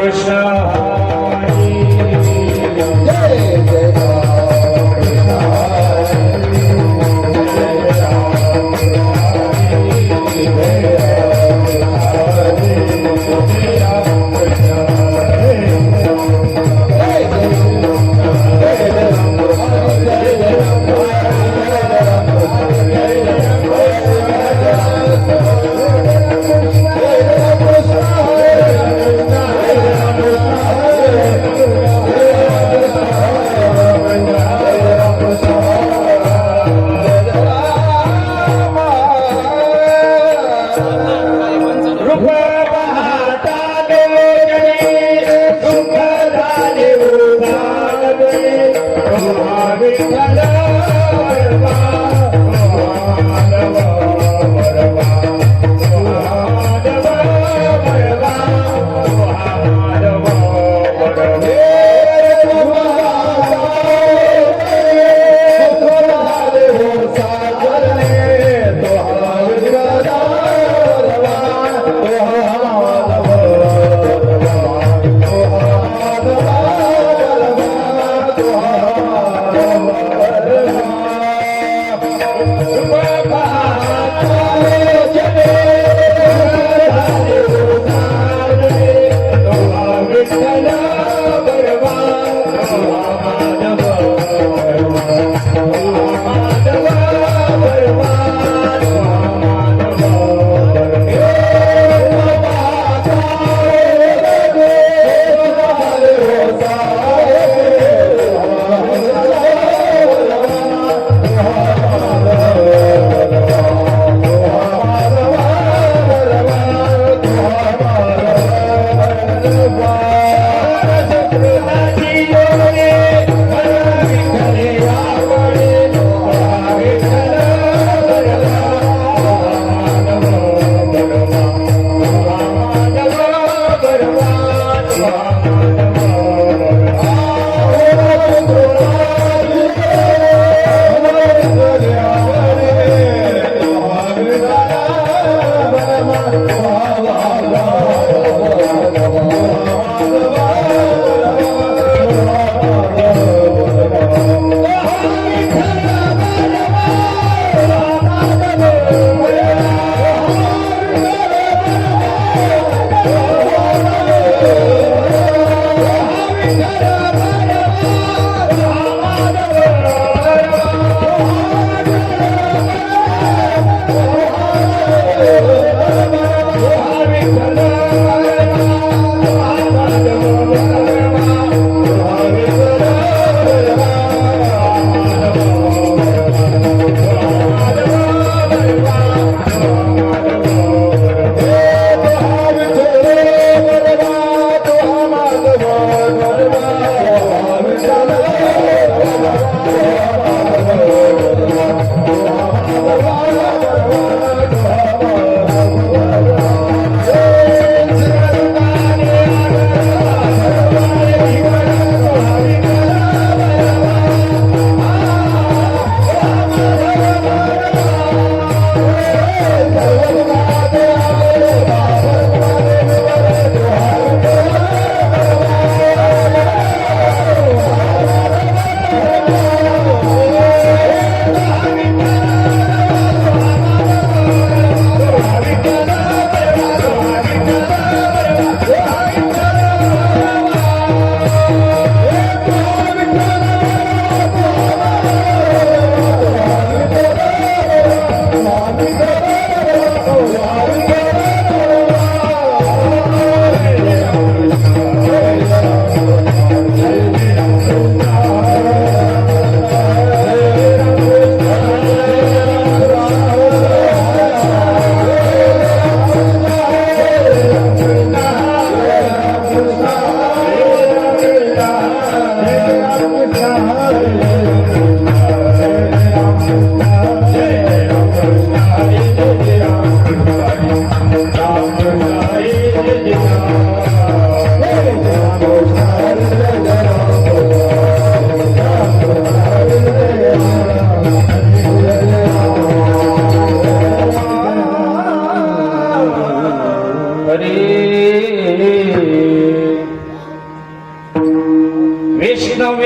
कृष्ण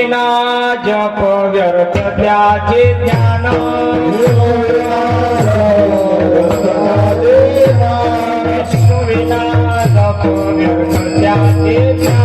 विना जप व्यर्थ त्याचे ज्ञान विष्णु विना जप व्यर्थ त्याचे ज्ञान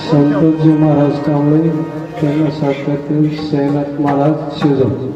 संतोषजी महाराज कांबळे त्यांना साक्षातील सैनाथ महाराज शिवजोग.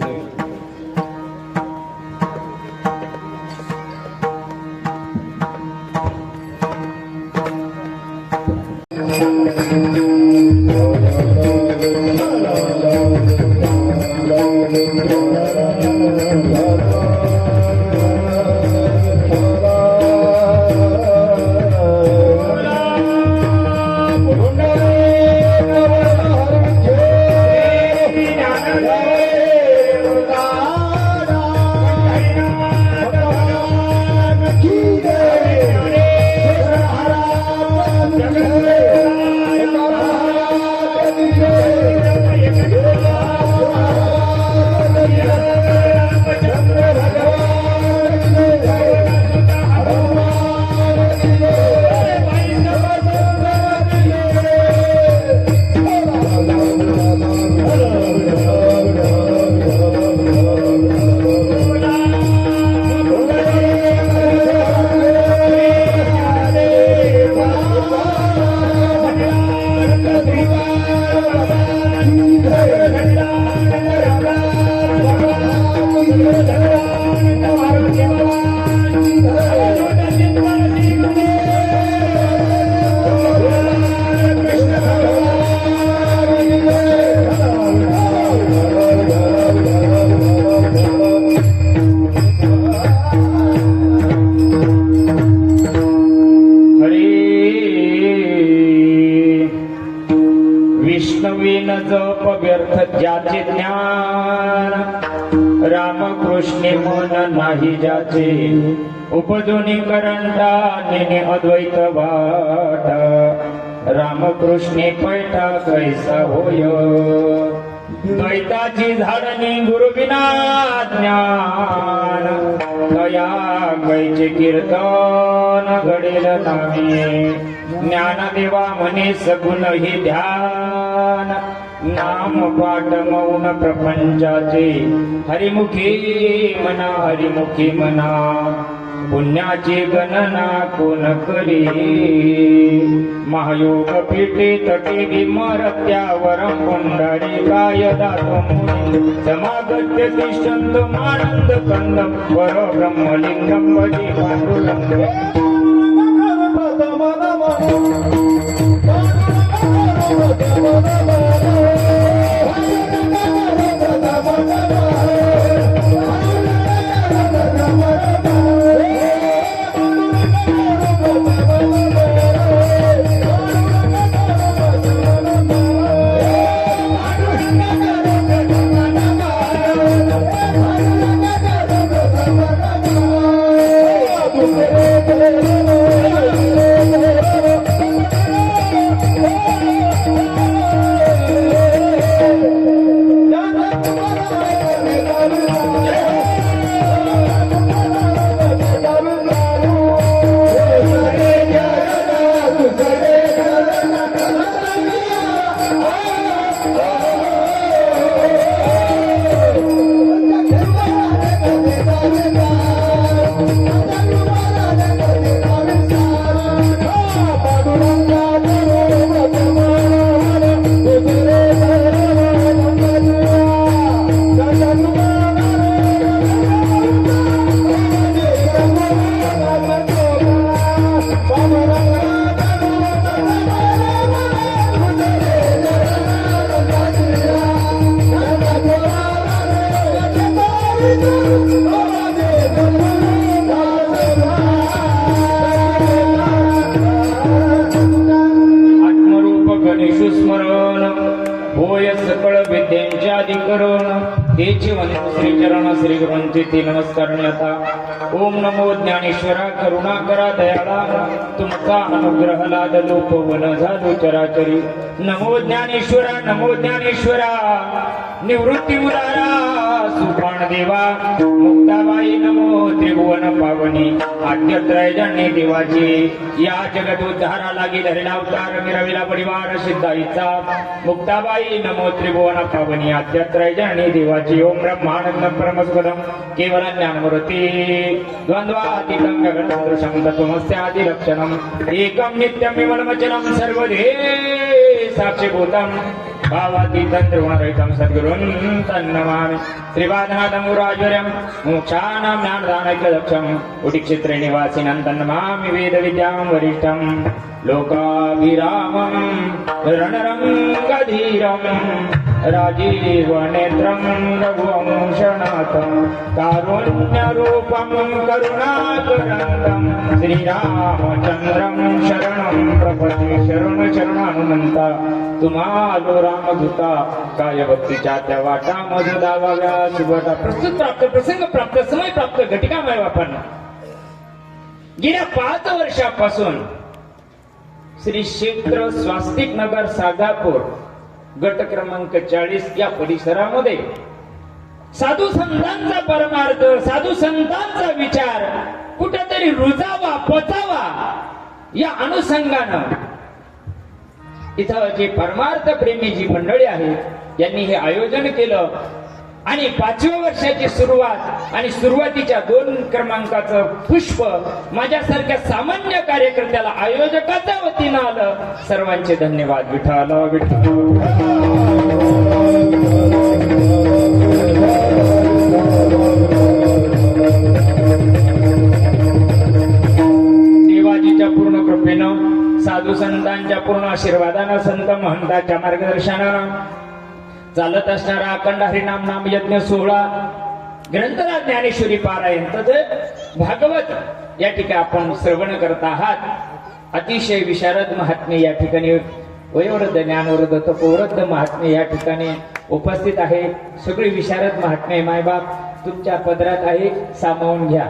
विष्णवीन जप व्यर्थ ज्याचे ज्ञान रामकृष्णे मन नाही ज्याचे उपदुनी करंटा नेने अद्वैत वाट रामकृष्णे पैठा कैसा होय द्वैताची झाडणी गुरु विना ज्ञान दया कैचे कीर्तन घडेल नामे ज्ञानदेवा म्हणे सगुण ही ध्यान नाम पाठ मौन प्रपंचाचे हरिमुखी मना पुण्याची गणना कोण करी महायोग पीठे तटे विमरत्यावरं पुंडरीकाय दातो मुनी समागत्य तिष्ठन्त मानंद कंदं परब्रह्मलिंगं भजे पांडुरंगं होय सकळ विद्यांचे अधिकरण हे जीवन श्री चरण श्री गुरूंचे ते नमस्कार आता ओम नमो ज्ञानेश्वरा करुणाकरा दयाळा तुमचा अनुग्रह लाद लोपवन झालो चराचरी नमो ज्ञानेश्वरा निवृत्ती उदारा सुपाण देवा मुक्ताबाई नमो त्रिभुवन पावनी आद्यत्रय जणे देवाची या जगत उद्धारा लागी धरला अवतार मिरविला परिवार सिद्धाईचा मुक्ताबाई नमो त्रिभुवन पावनी आद्यत्रय जणे देवाची ओम ब्रह्मानंद परमस्पदम केवल ज्ञानमूर्ती द्वंद्वातीतं गगनसदृशं तत्त्वमस्यादि लक्षणम् एकं नित्यं विमलमचलं सर्वधे साक्षीभूतं भावातीतं त्रिगुणरहितं सद्गुरुं तन्नमामि श्रीपादनाथमुराज्वर्यं मोक्षाणां ज्ञानदानैकदक्षम् उटिक्षेत्रे निवासिनं तन्नमामि वेदविद्यां वरिष्ठं लोकाभिरामं रणरङ्गधीरं राजीवनेत्रं रघुवंशनाथं कारुण्यरूपं करुणाकरन्दं श्रीरामचन्द्रं शरणं प्रपदे शरण शरणानुमंता तुम्हालो रामदूता काय भक्तीच्या त्या वाटा मधुदा वाव्या शुभता प्रस्तुत प्राप्त प्रसंग प्राप्त समय प्राप्त घटिकामय वापरन गेल्या 5 वर्षापासून श्री क्षेत्र स्वास्तिक नगर सागापूर गट क्रमांक 40 या परिसरामध्ये साधू संतांचा परमार्थ साधू संतांचा विचार कुठेतरी रुजावा पचावा या अनुषंगानं इथं जे परमार्थ प्रेमी जी मंडळी आहेत यांनी हे आयोजन केलं आणि 5व्या वर्षाची सुरुवात आणि सुरुवातीच्या 2 क्रमांकाचं पुष्प माझ्यासारख्या सामान्य कार्यकर्त्याला आयोजकाच्या वतीनं आलं सर्वांचे धन्यवाद विठ्ठल देवाजीच्या पूर्ण कृपेनं साधू संतांच्या पूर्ण आशीर्वादानं संत महंताच्या मार्गदर्शनानं चालत असणारा अखंड हरिनाम नाम यज्ञ सोहळा ग्रंथराज ज्ञानेश्वरी पारायण तसेच भागवत या ठिकाणी आपण श्रवण करत आहात अतिशय विशारद महात्मे या ठिकाणी वयोवृद्ध ज्ञानवृद्ध तपोवृद्ध महात्मे या ठिकाणी उपस्थित आहे सगळी विशारद महात्मे मायबाप तुमच्या पदरात आहे सामावून घ्या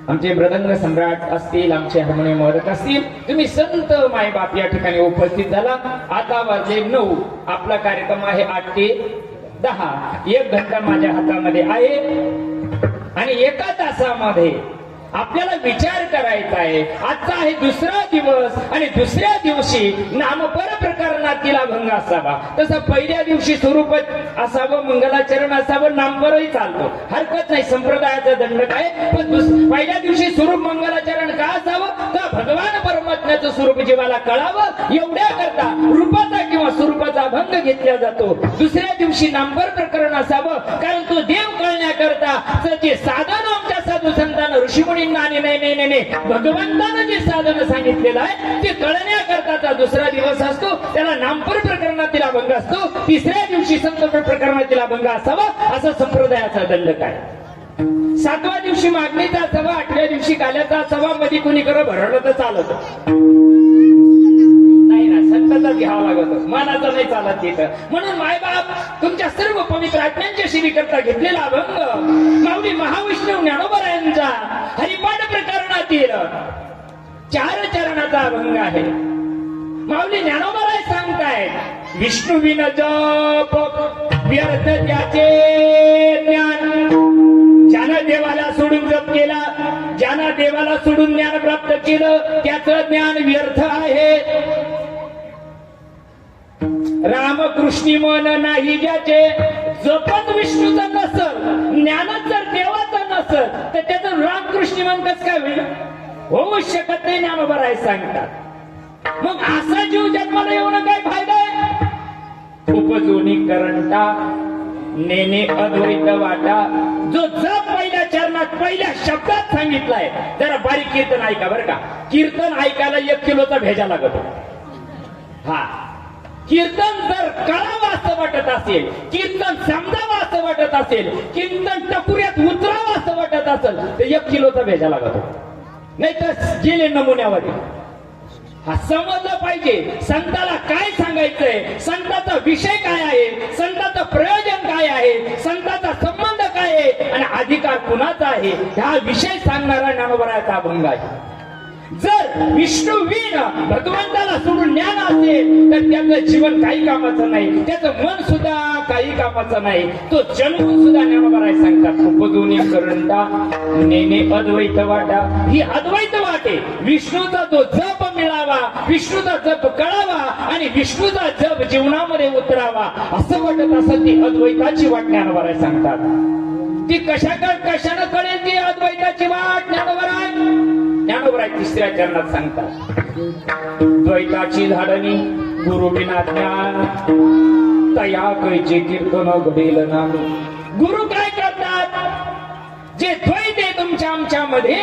आमचे मृदंग सम्राट असतील आमचे हार्मोनियम वादक असतील तुम्ही संत मायबाप या ठिकाणी उपस्थित झाला आता वाजले 9 आपला कार्यक्रम आहे 8 ते 10 1 घंटा माझ्या हातामध्ये आहे आणि एका तासामध्ये आपल्याला विचार करायचा आहे. आजचा आहे दुसरा दिवस आणि दुसऱ्या दिवशी नामपर प्रकरणातील अभंग असावा. तसं पहिल्या दिवशी स्वरूप असावं, मंगलाचरण असावं, नामपरही चालतो, हरकत नाही, संप्रदायाचा दंड काय. पण पहिल्या दिवशी स्वरूप मंगलाचरण का असावं, का भगवान परमात्म्याचं स्वरूप जीवाला कळावं एवढ्या करता रूपाचा किंवा स्वरूपाचा अभंग घेतला जातो. दुसऱ्या दिवशी नामपर प्रकरण असावं, कारण तो देव कळण्याकरता जे साधन आमच्या साधू संतांना ऋषीमुनींना आणि नाही भगवंतानं जे साधन सांगितलेलं आहे ते कळण्याकरताचा दुसरा दिवस असतो, त्याला नामपर प्रकरणातील अभंग असतो. तिसऱ्या दिवशी संतपर प्रकरणातील अभंग असावा, असा संप्रदायाचा दंड काय. 7व्या दिवशी मागणीचा असावा, 8व्या दिवशी काल्याचा असावा, मध्ये कुणी कर भरवलं तर चालत नाही ना, संताचा घ्यावा लागत, मानाचा नाही चालत तिथं. म्हणून मायबाप तुमच्या सर्व पवित्र आज्ञांच्या शिवी करता घेतलेला अभंग माऊली महाविष्णू ज्ञानोबरायांचा हरिपाठ प्रकरणातील 4 चरणाचा अभंग आहे. माऊली ज्ञानोबराय सांगतायत, विष्णू विन जप व्यर्थ त्याचे ज्ञान. ज्यानं देवाला सोडून जप केला, ज्यानं देवाला सोडून ज्ञान प्राप्त केलं, त्याचं ज्ञान व्यर्थ आहे. रामकृष्णी मन नाही ज्याचे, जपत विष्णूचं नसल, ज्ञानच जर देवाचं नसल तर त्याचं रामकृष्णी मन कसं काय होईल, होऊ शकत नाही. ज्ञानोबराय सांगतात. मग असा जीव जन्माला येऊन काय फायदा आहे. उपजोनी करंटा नेने अद्वैत वाटा, जो जप पहिल्या चरणात पहिल्या शब्दात सांगितलाय. जरा बारीक कीर्तन ऐका बरं का, कीर्तन ऐकायला 1 किलोचा भेजा लागतो. हा, कीर्तन जर कळावं असं वाटत असेल, कीर्तन समजावं असं वाटत असेल, कीर्तन टपुऱ्यात उतरावं असं वाटत असेल तर 1 किलोचा भेजा लागतो. नाही तर गेले नमुन्यावर. हा समजलं पाहिजे संताला काय सांगायचंय, संताचा विषय काय आहे, संताचं प्रयोजन काय आहे, संताचा संबंध काय आहे आणि अधिकार कुणाचा आहे, हा विषय सांगणारा ज्ञानोबरायाचा अभंग आहे. जर विष्णू विन भगवंताला सोडून ज्ञान असेल तर त्याचं जीवन काही कामाचं नाही, त्याचं मन सुद्धा काही कामाचं नाही, तो जन्म सुद्धा ज्ञानोबराय सांगतात. उपजोनी करंटा नेने अद्वैत वाटा, ही अद्वैत वाटे. विष्णूचा तो जप मिळावा, विष्णूचा जप कळावा आणि विष्णूचा जप जीवनामध्ये उतरावा असं वाटत असं ती अद्वैताची वाट ज्ञानोबराय सांगतात. ती कशानं कळेल ती अद्वैताची वाट ज्ञानोबराय. ज्ञानोबराय 3ऱ्या चरणात सांगतात, द्वैताची धाडणी गुरु विना ज्ञान, तया कैचे कीर्तन घडेल नाही. गुरु काय करतात, जे द्वैत आहे तुमच्या आमच्यामध्ये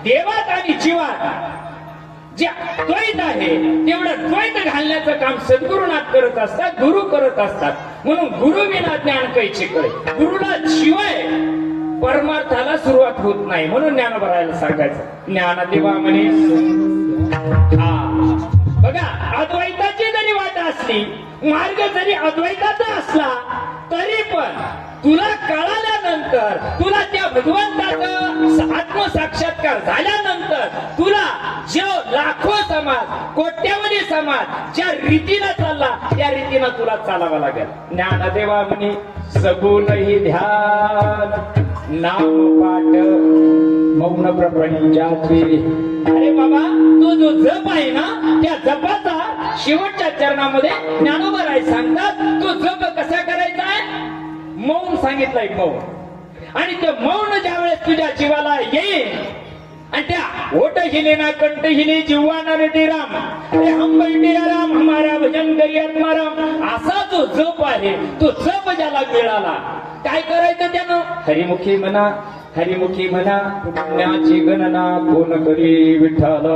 देवात आणि जीवात जे द्वैत आहे तेवढं द्वैत घालण्याचं काम सद्गुरुनाथ करत असतात, गुरु करत असतात. म्हणून गुरु विना ज्ञान कैचे कळे, गुरुला शिवाय परमार्थाला सुरुवात होत नाही. म्हणून ज्ञानोबरायाला सांगायचं, ज्ञानदेवा म्हणे. हा बघा, अद्वैताची जरी वाट असली, मार्ग जरी अद्वैताचा असला तरी पण तुला कळाल्यानंतर, तुला त्या भगवंताचा आत्मसाक्षात्कार झाल्यानंतर तुला जो लाखो समाज, कोट्यावधी समाज ज्या रीतीनं चालला त्या रीतीनं तुला चालावं लागेल. ज्ञानदेवा म्हणे, सगुणही ध्यान नाम पाठ मौन प्रपंचाचे. अरे बाबा, तो जो जप आहे ना, त्या जपाचा शेवटच्या चरणामध्ये ज्ञानोबराय सांगतात, तो जप कसा करायचा आहे. मौन सांगितलंय, मौन. आणि ते मौन ज्या वेळेस तुझ्या जीवाला येईल आणि त्या ओट हिले ना कंठ हिले जिव्हा ना रेटी राम, अरे हम बैठे राम हमारा भजन करी आत्माराम, असा जो जप आहे तो जप ज्याला मिळाला, काय करायचं त्यानं. हरिमुखी म्हणा, हरिमुखी म्हणा, पुण्याची गणना कोण करी. विठ्ठल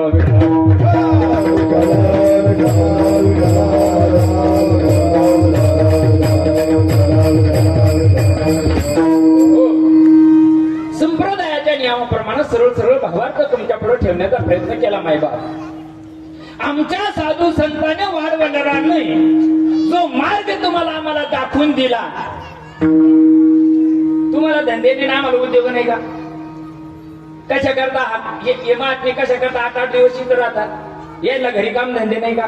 संप्रदायाच्या नियमाप्रमाणे सरळ सरळ भावार्थ तुमच्या पुढे ठेवण्याचा प्रयत्न केला मायबाप. आमच्या साधू संतांनी वाढवणारा नाही, जो मार्ग तुम्हाला आम्हाला दाखवून दिला. तुम्हाला धंदे नाही, आम्हाला उद्योग नाही का. कशा करता महात्मे कशा करता 8-8 दिवस इथं राहतात, यायला घरी काम धंदे नाही का.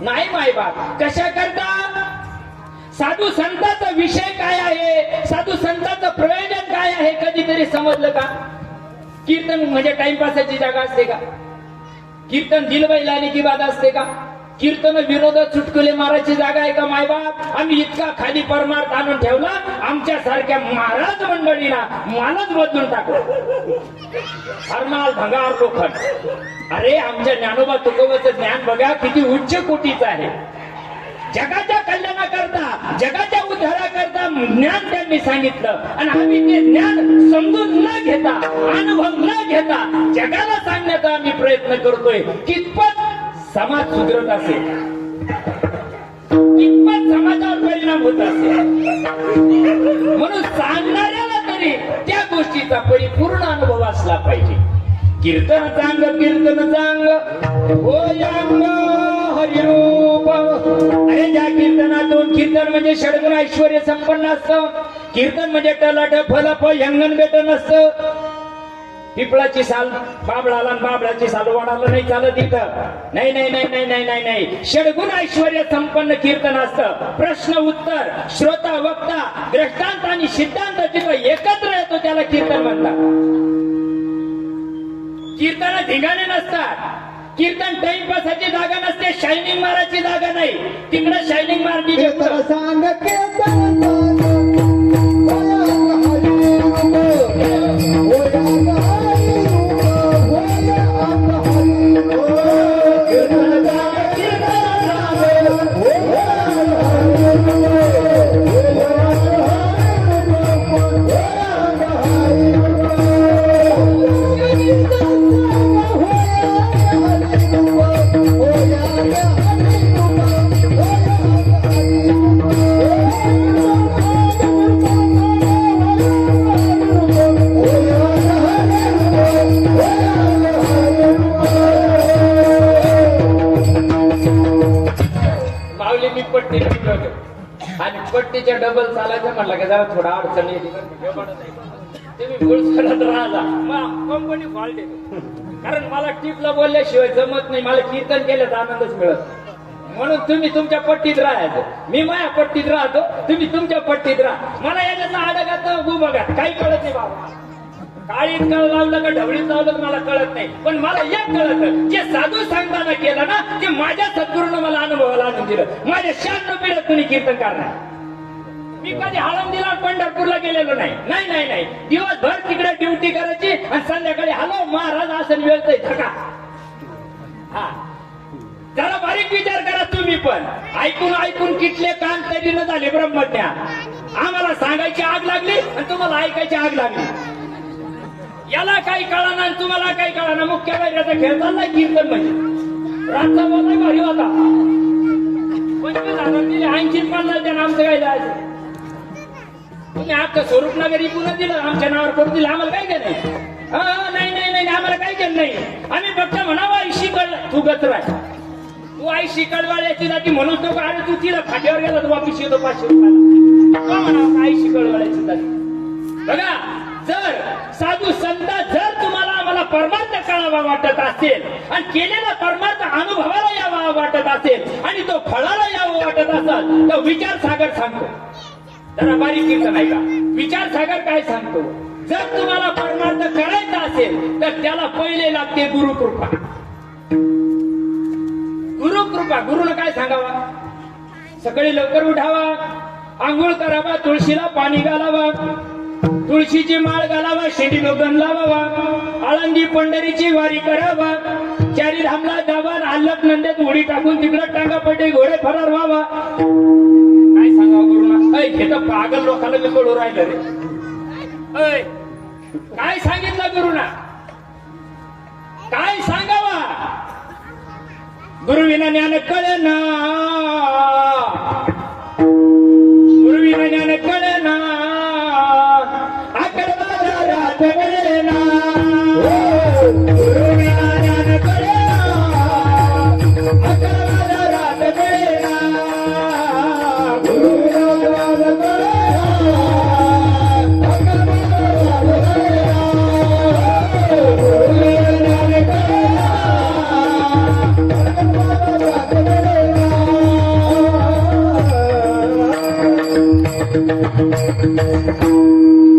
नाही मायबाप, कशा करता. साधू संतांचा विषय काय आहे, साधू संतांचं प्रयोजन काय आहे कधीतरी समजलं का. कीर्तन म्हणजे टाइमपासाची जागा असते का? कीर्तन दिलबाई लाली की बाद असते का? कीर्तन विनोद चुटकुले मारायची जागा आहे का? मायबाप आम्ही इतका खाली परमार्थ आणून ठेवला, आमच्या सारख्या महाराज मंडळीला मालच बदलून टाकलं. हरमाल भंगार लोखंड. अरे आमच्या ज्ञानोबा तुकोबाचं ज्ञान बघा किती उच्च कोटीचं आहे. जगाच्या कल्याणाकरता, जगाच्या उद्धाराकरता ज्ञान त्यांनी सांगितलं आणि आम्ही ते ज्ञान समजून न घेता, अनुभव न घेता जगाला सांगण्याचा आम्ही प्रयत्न करतोय. कितपत समाज सुधरत असेल, कितपत समाजावर परिणाम होत असेल. म्हणून सांगणाऱ्याला तरी त्या गोष्टीचा परिपूर्ण अनुभव असला पाहिजे. कीर्तन चांग, कीर्तन चांग, होयांग हरिरूप. अरे ज्या कीर्तनातून, कीर्तन म्हणजे षडगुण ऐश्वर्य संपन्न असतं. कीर्तन म्हणजे टलाट फलप यंगण बेट नसतं. पिपळाची साल बाबळाला आणि बाबळाची साल वडाला नाही चालत इथं. नाही नाही नाही नाही नाही नाही नाही. षडगुण ऐश्वर्य संपन्न कीर्तन असतं. प्रश्न उत्तर, श्रोता वक्ता, दृष्टांत आणि सिद्धांत जिथं एकत्र येतो त्याला कीर्तन म्हणतात. कीर्तन धिंगाणे नसतात. कीर्तन टाइमपासाची जागा नसते, शायनिंग मारायची जागा नाही. तिकडे शायनिंग मारली सांग कीर्तन पट्टी आणि पट्टीच्या डबल चालायचं म्हटलं की जरा थोडा अडचण येते. तुम्ही मूळ करत राहा, कंपनी फॉल्ट येतो. कारण मला टिपला बोलल्याशिवाय जमत नाही. मला कीर्तन केल्याचा आनंदच मिळत. म्हणून तुम्ही तुमच्या पट्टीत राहायचं, मी माझ्या पट्टीत राहतो, तुम्ही तुमच्या पट्टीत राहा. मला याच्यातला आडगात बघा काही कळत नाही बाबा. काळीत कळ लावलं का ढवळीत लावलं मला कळत नाही. पण मला एक कळत, जे साधू सांगताना केलं ना ते माझ्या सद्गुरूनं मला अनुभवाला आणून दिलं. माझ्या 96 पिढ्यात कुणी कीर्तन करणार. मी कधी आळंदीला पंढरपूरला गेलेलो नाही. नाही नाही नाही. दिवसभर तिकडे ड्युटी करायची आणि संध्याकाळी हॅलो महाराज असं वेळतय थका. हा जरा बारीक विचार करा तुम्ही पण. ऐकून ऐकून किटले कान तरी न झाले ब्रह्मज्ञान. आम्हाला सांगायची आग लागली आणि तुम्हाला ऐकायची आग लागली. याला काही कळाना आणि तुम्हाला काही कळाना. मुख्य वैराचा खेळ चाललाय कीर्तन म्हणजे. रातचा बोललाय भारी होता. 25,000 दिले, 80-50 द्या आमचं काय जायचं. तुम्ही आता स्वरूप नगर पुन्हा दिलं, आमच्या नावावर करून दिलं. आम्हाला काय केलं नाही. नाही नाही नाही आम्हाला काय केलं नाही. आम्ही फक्त म्हणावं आई शिकळ तू गचराय, तू आई शिकळवाळ्याची जाती म्हणून तो का. अरे तू तिला फाट्यावर गेला तू वापिस येतो 500 रुपयाला. म्हणावं आई शिकळवाळ्याची जाती. बघा जर साधू संत जर तुम्हाला आम्हाला परमार्थ कळावा वाटत असेल आणि केलेला परमार्थ अनुभवाला यावा वाटत असेल आणि तो फळाला यावा वाटत असेल तर विचार सागर सांगतो. जरा बारीक कीर्तन आहे का. विचार सागर काय सांगतो. जर तुम्हाला परमार्थ करायचा असेल तर त्याला पहिले लागते गुरुकृपा. गुरुकृपा. गुरुनं काय सांगावा. सकाळी लवकर उठावा, आंघोळ करावा, तुळशीला पाणी घालावा, तुळशीची माळ घालावा, शेंडी गण लावावा, आळंदी पंढरीची वारी करावा, चारी धामला जावा, आल्लक नंदेत उडी टाकून तिकडं टांगापटे घोडे फरार व्हावा. काय सांगावं गुरुना. ऐ हे तर पागल लोकांना मी कळू राहिलं रे. ऐ काय सांगितलं गुरुना. काय सांगावा. गुरुविना ज्ञान कळेना, गुरुविना ज्ञान कळेना, कळेना, गुरुविना ज्ञान कळेना, अकरा रात कळेना, गुरुविना ज्ञान कळेना, गुरुविना ज्ञान कळेना,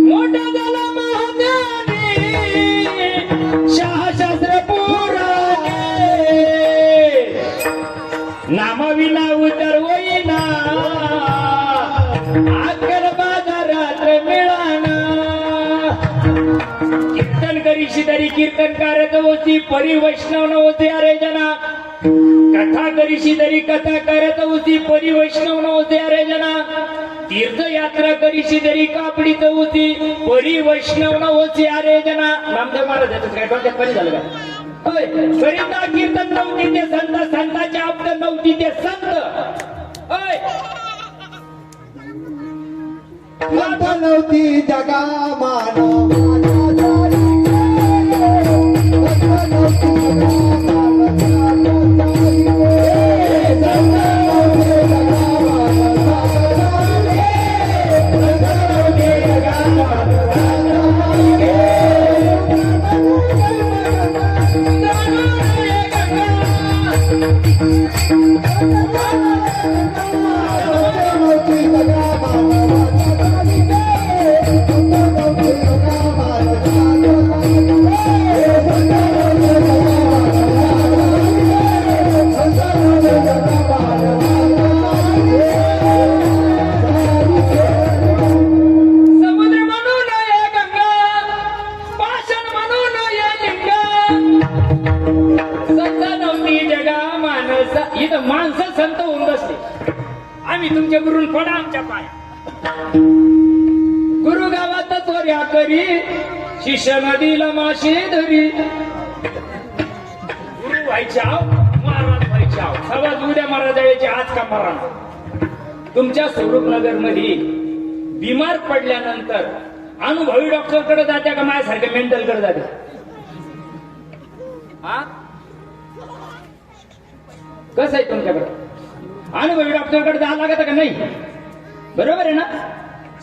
मोठा झाला महाज्ञानी, करीशी तरी कीर्तनकार होती परी वैष्णव नव्हते अरे जना कथा करीशी तरी कथा करत होती परी वैष्णव नव्हते अरे जना तीर्थयात्रा करीशी तरी कापडीत होती परी वैष्णव नव्हते अरे जना नामदेव महाराजांचं काय डोक्यात परी झालं का होय करिता कीर्तन नव्हती ते संत संताचे आप्त नव्हती ते संत होय संत नव्हती जगा मानव इथं माणसं संत होऊन बसले आम्ही तुमच्या गुरुन पडा आमच्या पाया गुरु गावात चोऱ्या करी शिष्य नदीला माशे धरी गुरु व्हायच्या महाराज व्हायच्या सवाज उद्या महाराज यायचे आज का मरण तुमच्या स्वरूपनगर मध्ये बिमार पडल्यानंतर अनुभवी डॉक्टर कडे जात्या का माझ्यासारख्या मेंटल कडे जात्या हा कसं आहे तुमच्याकडे अनुभवी डॉक्टरकडे जायला लागत का नाही बरोबर आहे ना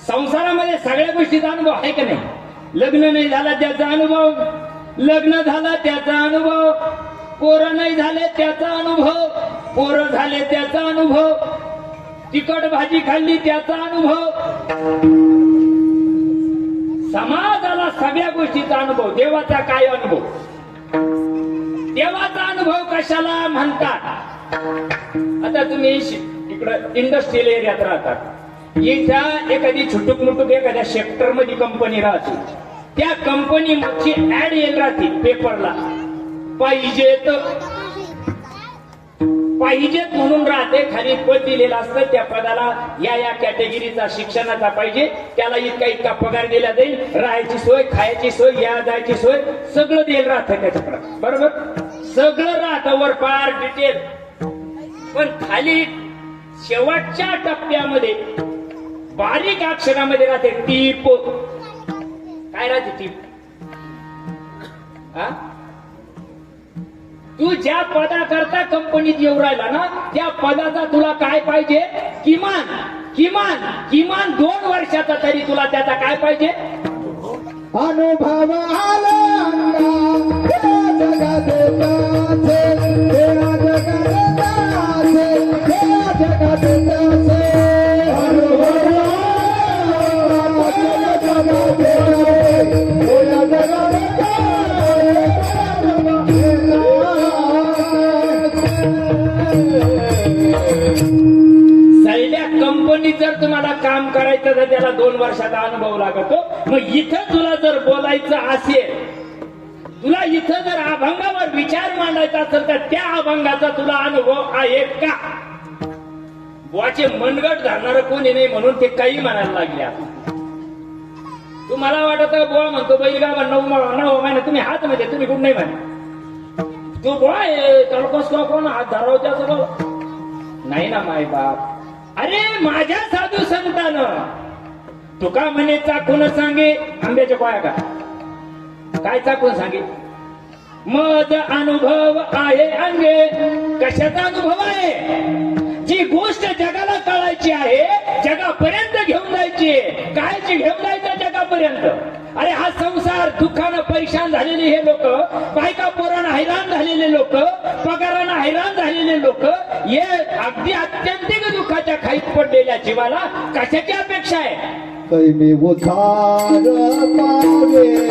संसारामध्ये सगळ्या गोष्टीचा अनुभव आहे का नाही लग्न नाही झाला त्याचा अनुभव लग्न झाला त्याचा अनुभव पोरं नाही झाले त्याचा अनुभव पोरं झाले त्याचा अनुभव तिखट भाजी खाल्ली त्याचा अनुभव समाजाला सगळ्या गोष्टीचा अनुभव देवाचा काय अनुभव देवाचा अनुभव कशाला म्हणतात आता तुम्ही इकडं इंडस्ट्रियल एरियात राहतात इथं एखादी छुटूक मुटूक एखाद्या सेक्टर मध्ये कंपनी राहते त्या कंपनीची ऍड येईल राहते पेपरला पाहिजेत म्हणून राहते खाली पद दिलेलं असतं त्या पदाला या कॅटेगरीचा शिक्षणाचा पाहिजे त्याला इतका पगार दिला जाईल राहायची सोय खायची सोय या जायची सोय सगळं दिलं राहतं त्याच्याकडे बरोबर सगळं राहतं वर पार डिटेल पण खाली शेवटच्या टप्प्यामध्ये बारीक अक्षरामध्ये राहते टीप काय राहते टीप हा तू ज्या पदाकरता कंपनीत येऊ राहिला ना त्या पदाचा तुला काय पाहिजे किमान किमान किमान 2 वर्षाचा तरी तुला त्याचा काय पाहिजे अनुभव आला कंपनीत जर तुम्हाला काम करायचं तर त्याला 2 वर्षाचा अनुभव लागतो मग इथं तुला जर बोलायचं असेल तुला इथं जर अभंगावर विचार मांडायचा असेल तर त्या अभंगाचा तुला अनुभव आहे का बुवाचे मनगट धरणार कोणी नाही म्हणून ते काही म्हणायला लागल्या तुम्हाला वाटत बुवा म्हणतो बैलगाव 9 महिना तुम्ही हात मध्ये तुम्ही कुठं नाही म्हणे तू बुवा तळकोस कोण हात धरावच्या सगळं नाही ना माय बाप अरे माझ्या साधू संतानं तुका म्हणे चाकून सांगे आंब्याच्या कोया का काय चाकून सांगे मज अनुभव आहे अंगे कशाचा अनुभव आहे जी गोष्ट जगाला कळायची आहे जगापर्यंत घेऊन जायची कायची घेऊन जायचं जगापर्यंत अरे हा संसार दुःखानं परेशान झालेले हे लोक बायका पोरांना हैराण झालेले लोक पगारानं हैराण झालेले लोक हे अगदी अत्यंतिक दुःखाच्या खाईत पडलेल्या जीवाला कशाची अपेक्षा आहे काही मी उधार पावे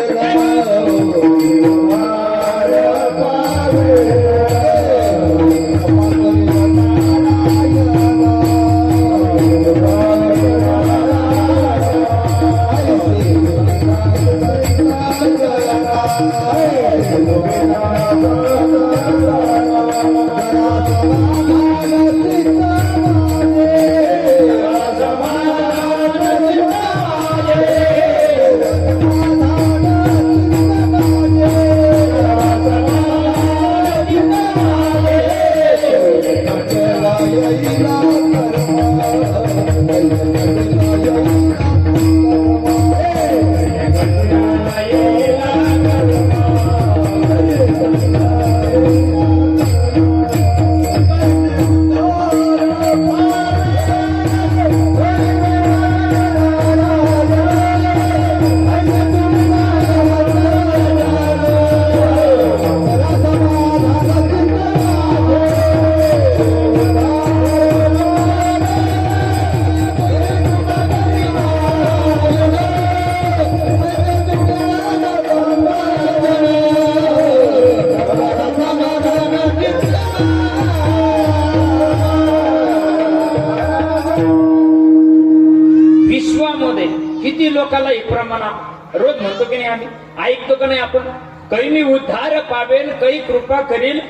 प्रमाणा रोज म्हणतो की नाही आम्ही, ऐकतो का नाही आपण, काही मी उद्धार पावेल, काही कृपा करील,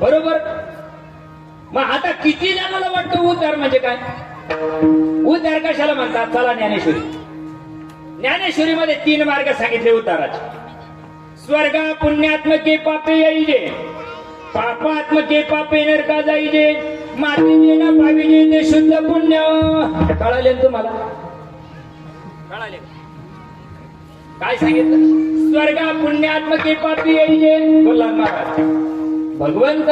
बरोबर. मग आता किती जणांना वाटतं उद्धार म्हणजे काय, उद्धार कशाला म्हणतात. चला ज्ञानेश्वरी, ज्ञानेश्वरीमध्ये 3 मार्ग सांगितले उद्धाराचे. स्वर्गा पुण्यात्मके पापे येईजे, पापात्मके पापे नरका जाईजे, मातीजे ना पाविजे ते शुद्ध पुण्य. कळाले ना तुम्हाला, कळाले काय सांगितलं. स्वर्गा पुण्यात्मके पापी येईजे बोलला महाराज. भगवंत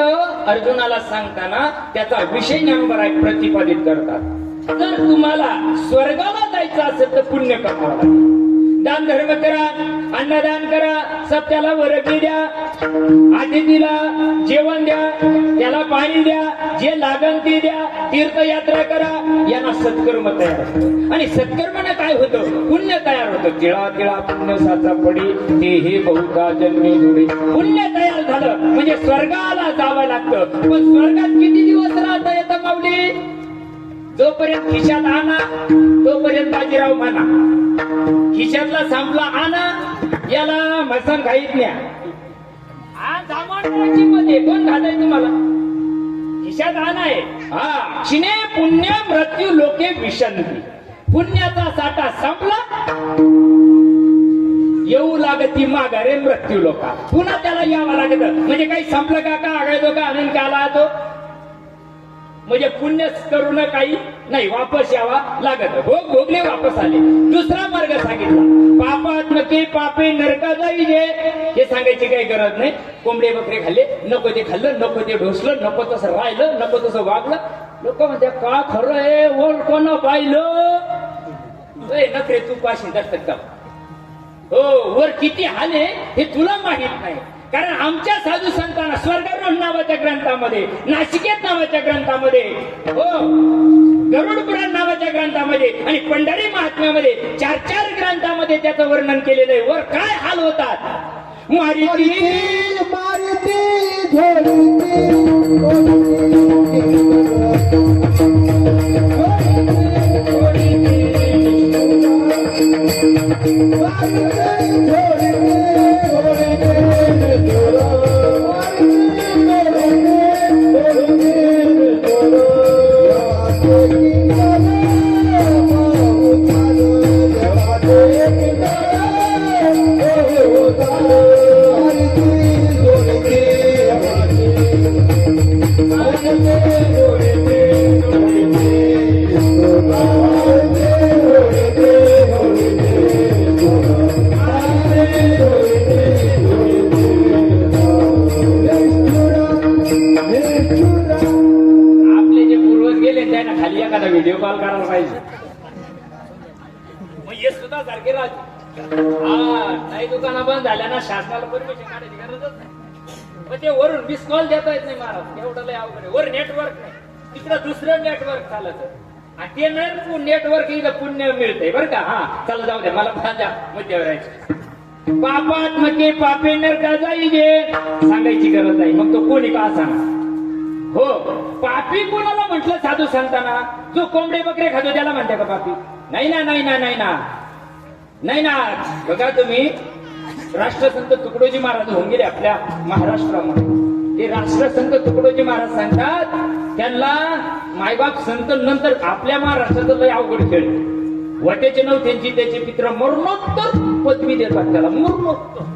अर्जुनाला सांगताना त्याचा विषय नंबर आहे प्रतिपादित करतात. जर तुम्हाला स्वर्गाला जायचं असेल तर पुण्य करावं लागेल. दान धर्म करा, अन्नदान करा, सत्याला वरगी द्या, अतिथीला जेवण द्या, त्याला पाणी द्या, जे लागन ते द्या, तीर्थयात्रा करा, यांना सत्कर्म तयार होतं. आणि सत्कर्माने काय होतं, पुण्य तयार होतं. तिळा तिळा पुण्य साचा पडी, ते हे बहुधा जन्मी जोडी. पुण्य तयार झालं म्हणजे स्वर्गाला जावं लागतं. पण स्वर्गात किती दिवस राहता येतं माऊली. जोपर्यंत खिशात आणा तोपर्यंत बाजीराव म्हणा, खिशातला संपला आणा, याला मसन खाईत न्या. मध्ये कोण खाताय तुम्हाला, खिशात आणाय. हा चिने पुण्य मृत्यू लोके विशंती. पुण्याचा साठा संपला, येऊ लागती माघारे मृत्यू लोका. पुन्हा त्याला यावं लागत. म्हणजे काही संपलं का आगायचो का आणून का आला तो, म्हणजे पुण्य करून काही नाही, वापस यावा लागत. भोग भोगले वापस आले. दुसरा मार्ग सांगितला, पापात्मके पापे नरका जाईजे. हे सांगायची काही गरज नाही. कोंबडे बकरे खाल्ले, नको ते खाल्लं, नको ते ढोसलं, नको तसं राहिलं, नको तसं वागलं. लोक म्हणते का खरं आहे, ओळ कोण पाहिलं नखरे तू पाशी असतात का. हो, वर किती हाले हे तुला माहित नाही. कारण आमच्या साधू संतांना स्वर्गारोहण नावाच्या ग्रंथामध्ये, नाशिकेत नावाच्या ग्रंथामध्ये, हो गरुड पुराण नावाच्या ग्रंथामध्ये आणि पंढरी महात्म्यामध्ये 4 ग्रंथामध्ये त्याचं वर्णन केलेलं आहे. वर काय हाल होतात. मारिती व्हिडिओ कॉल करायला पाहिजे. मग हे सुद्धा सारखे राहते. नाही दुकाना बंद झाल्या ना, शासनाला परमिशन काढायची गरजच नाही. मग ते वरून मिस कॉल देता येत नाही महाराज, एवढं लय अवघड आहे. वर नेटवर्क नाही, तिकडं दुसरं नेटवर्क चालत आणि ते नेटवर्क इथं पुण्य मिळतंय बरं का. हा चला जाऊ द्या, मला माझ्या मुद्द्यावर यायचं. पापात्मके पापे नरका जाईजे सांगायची गरज नाही. मग तो कोणी का सांगा. हो, पापी कोणाला म्हटलं साधू संतांना, जो कोंबडे बकरे खातो त्याला म्हणते का पापी. नाही ना, नाही ना, नाही ना, नाही ना. बघा तुम्ही, राष्ट्रसंत तुकडोजी महाराज होऊन गेले आपल्या महाराष्ट्रामध्ये. ते राष्ट्रसंत तुकडोजी महाराज सांगतात त्यांना मायबाप संत नंतर आपल्या महाराष्ट्राचं लय अवघड खेळ. वटेचे नव्हते त्याचे पित्र मरणोत्तर पदवी देतात त्याला, मरणोत्तर.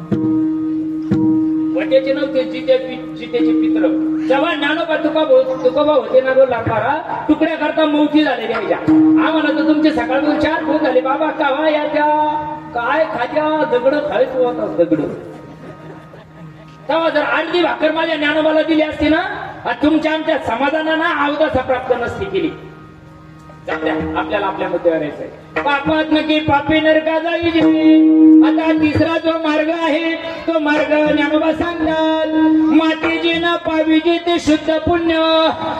वटेचे नव्हते जितेचे पित्र. जेव्हा ज्ञानोबा तुकोबा होते ना, लापारा तुकड्या करता मौती झाले द्यायच्या. आम्हाला तर तुमचे सकाळपासून 4 फोन झाले, बाबा कावा याच्या काय खात्या दगड खायचं होतं दगड. तेव्हा जर अर्धी भाकर माझ्या ज्ञानोबाला दिली असती ना, तुमच्या आमच्या समाधानानं अवदासा प्राप्त नसती केली. आपल्याला आपल्या मुद्द्यावर यायचंय. पापात्मके पापे नरका जाईजे. आता तिसरा जो मार्ग आहे तो मार्ग ज्ञानोबा सांगतात, मातीजे ना पाविजे ते शुद्ध पुण्य.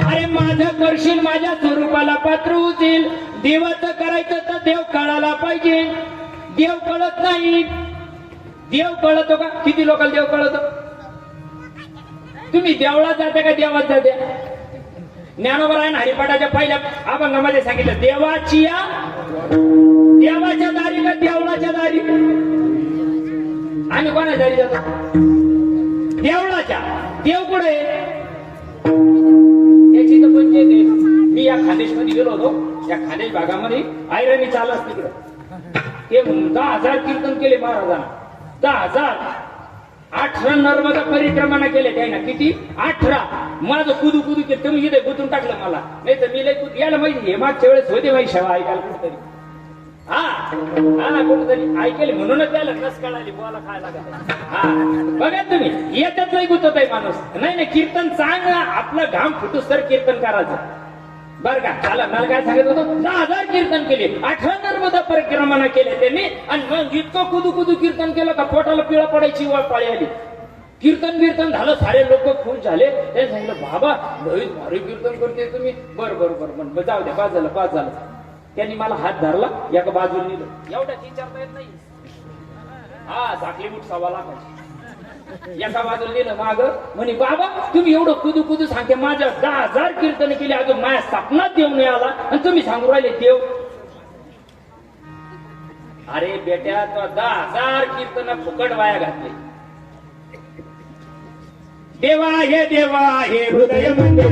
अरे माझं करशील, माझ्या स्वरूपाला पात्र होतील. देवाचं करायचं तर देव कळायला पाहिजे. देव कळत नाही. देव कळतो का? किती लोकांना देव कळतो? तुम्ही देवळात जाता का देवात जाते? ज्ञानोबा हरिपाठाच्या पहिल्या अभंगामध्ये सांगितलं, देवाची या देवाच्या दारी का देवळाच्या दारी? आम्ही कोणाच्या दारी जातो? देवळाच्या. देव कुठे? याची तर पंचायत आहे. मी या खानदेश मध्ये गेलो होतो. या खानदेश भागामध्ये आयरणी चालत तिकडं ते 10,000 कीर्तन केले महाराजांना. 10,000. 18 नर्मदा परिक्रमणा केले त्याने. किती? 18. माझं कुदू कुदू केलं. तुम्ही इथे गुंतून टाकलं मला. नाही तर मी लय यायला माहिती हे मागच्या वेळेस होते माहिती शेवा ऐकायला कुठतरी. हा कुठतरी ऐकेल म्हणूनच त्याला नस कळाली बोला काय लागत. हा बघा तुम्ही येतात नाही गुतत आहे माणूस. नाही कीर्तन चांगलं आपलं घाम फुटूस तर कीर्तन करायचं बरं का. चला मला काय सांगत होतो. 10,000 कीर्तन केले. 18 नर्मदा परिक्रमणा केले त्यांनी. आणि मग इतकं कुदू कुदू कीर्तन केलं का पोटाला पिळा पडायची वाळ पाळी आली. कीर्तन झालं. सारे लोक खुश झाले. त्यांनी सांगितलं बाबा लईच भारी कीर्तन करते तुम्ही. बरं म्हणलं जाऊ द्या. पाच झालं. त्यांनी मला हात धरला. एका बाजूला नेलं. एवढ्याच विचारता येत नाही. हा साखळी मुठ 1.25 लाखाची. एका बाजूला नेलं माग. म्हणे बाबा तुम्ही एवढं कुदू कुदू सांगते. माझ्या 10,000 कीर्तन केली. अजून माझ्या स्थापनात देव नाही आला आणि तुम्ही सांगू राहिले देव. अरे बेट्या तो 10,000 कीर्तन फुकट वाया घातले. देवा हे हृदय मंदिर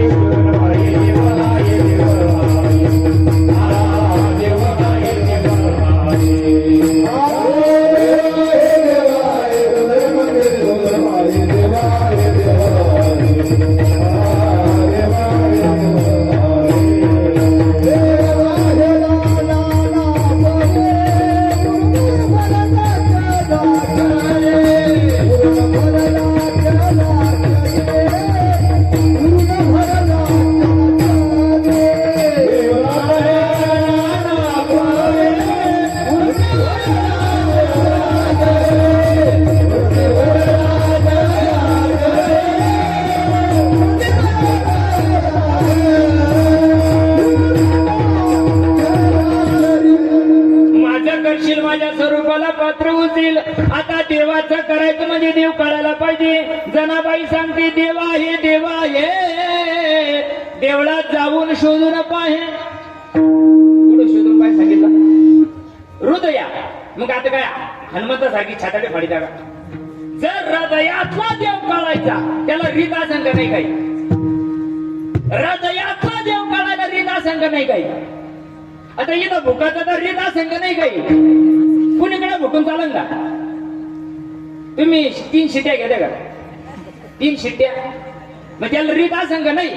माझ्या स्वरूपाला पात्र होतील. आता देवाचं करायचं म्हणजे देव कळायला पाहिजे. जनाबाई सांगते देवा हे देवळात जाऊन शोधून पाहे. कुठं शोधून पाहे सांगितलं? हृदया. मग आता काय हनुमंतासाठी छाताडे फाडी टाका. जर हृदयातला देव कळायचा त्याला रीत असंग नाही काही. हृदयातला देव कळायला रीत असंग नाही काही. आता इथं भुकाचा तर रीत असंग नाही काही. कुणीकडे भुकून चालन का? तुम्ही 3 शिट्ट्या घेता का? 3 शिट्ट्या मग त्याला रीत असंग नाही.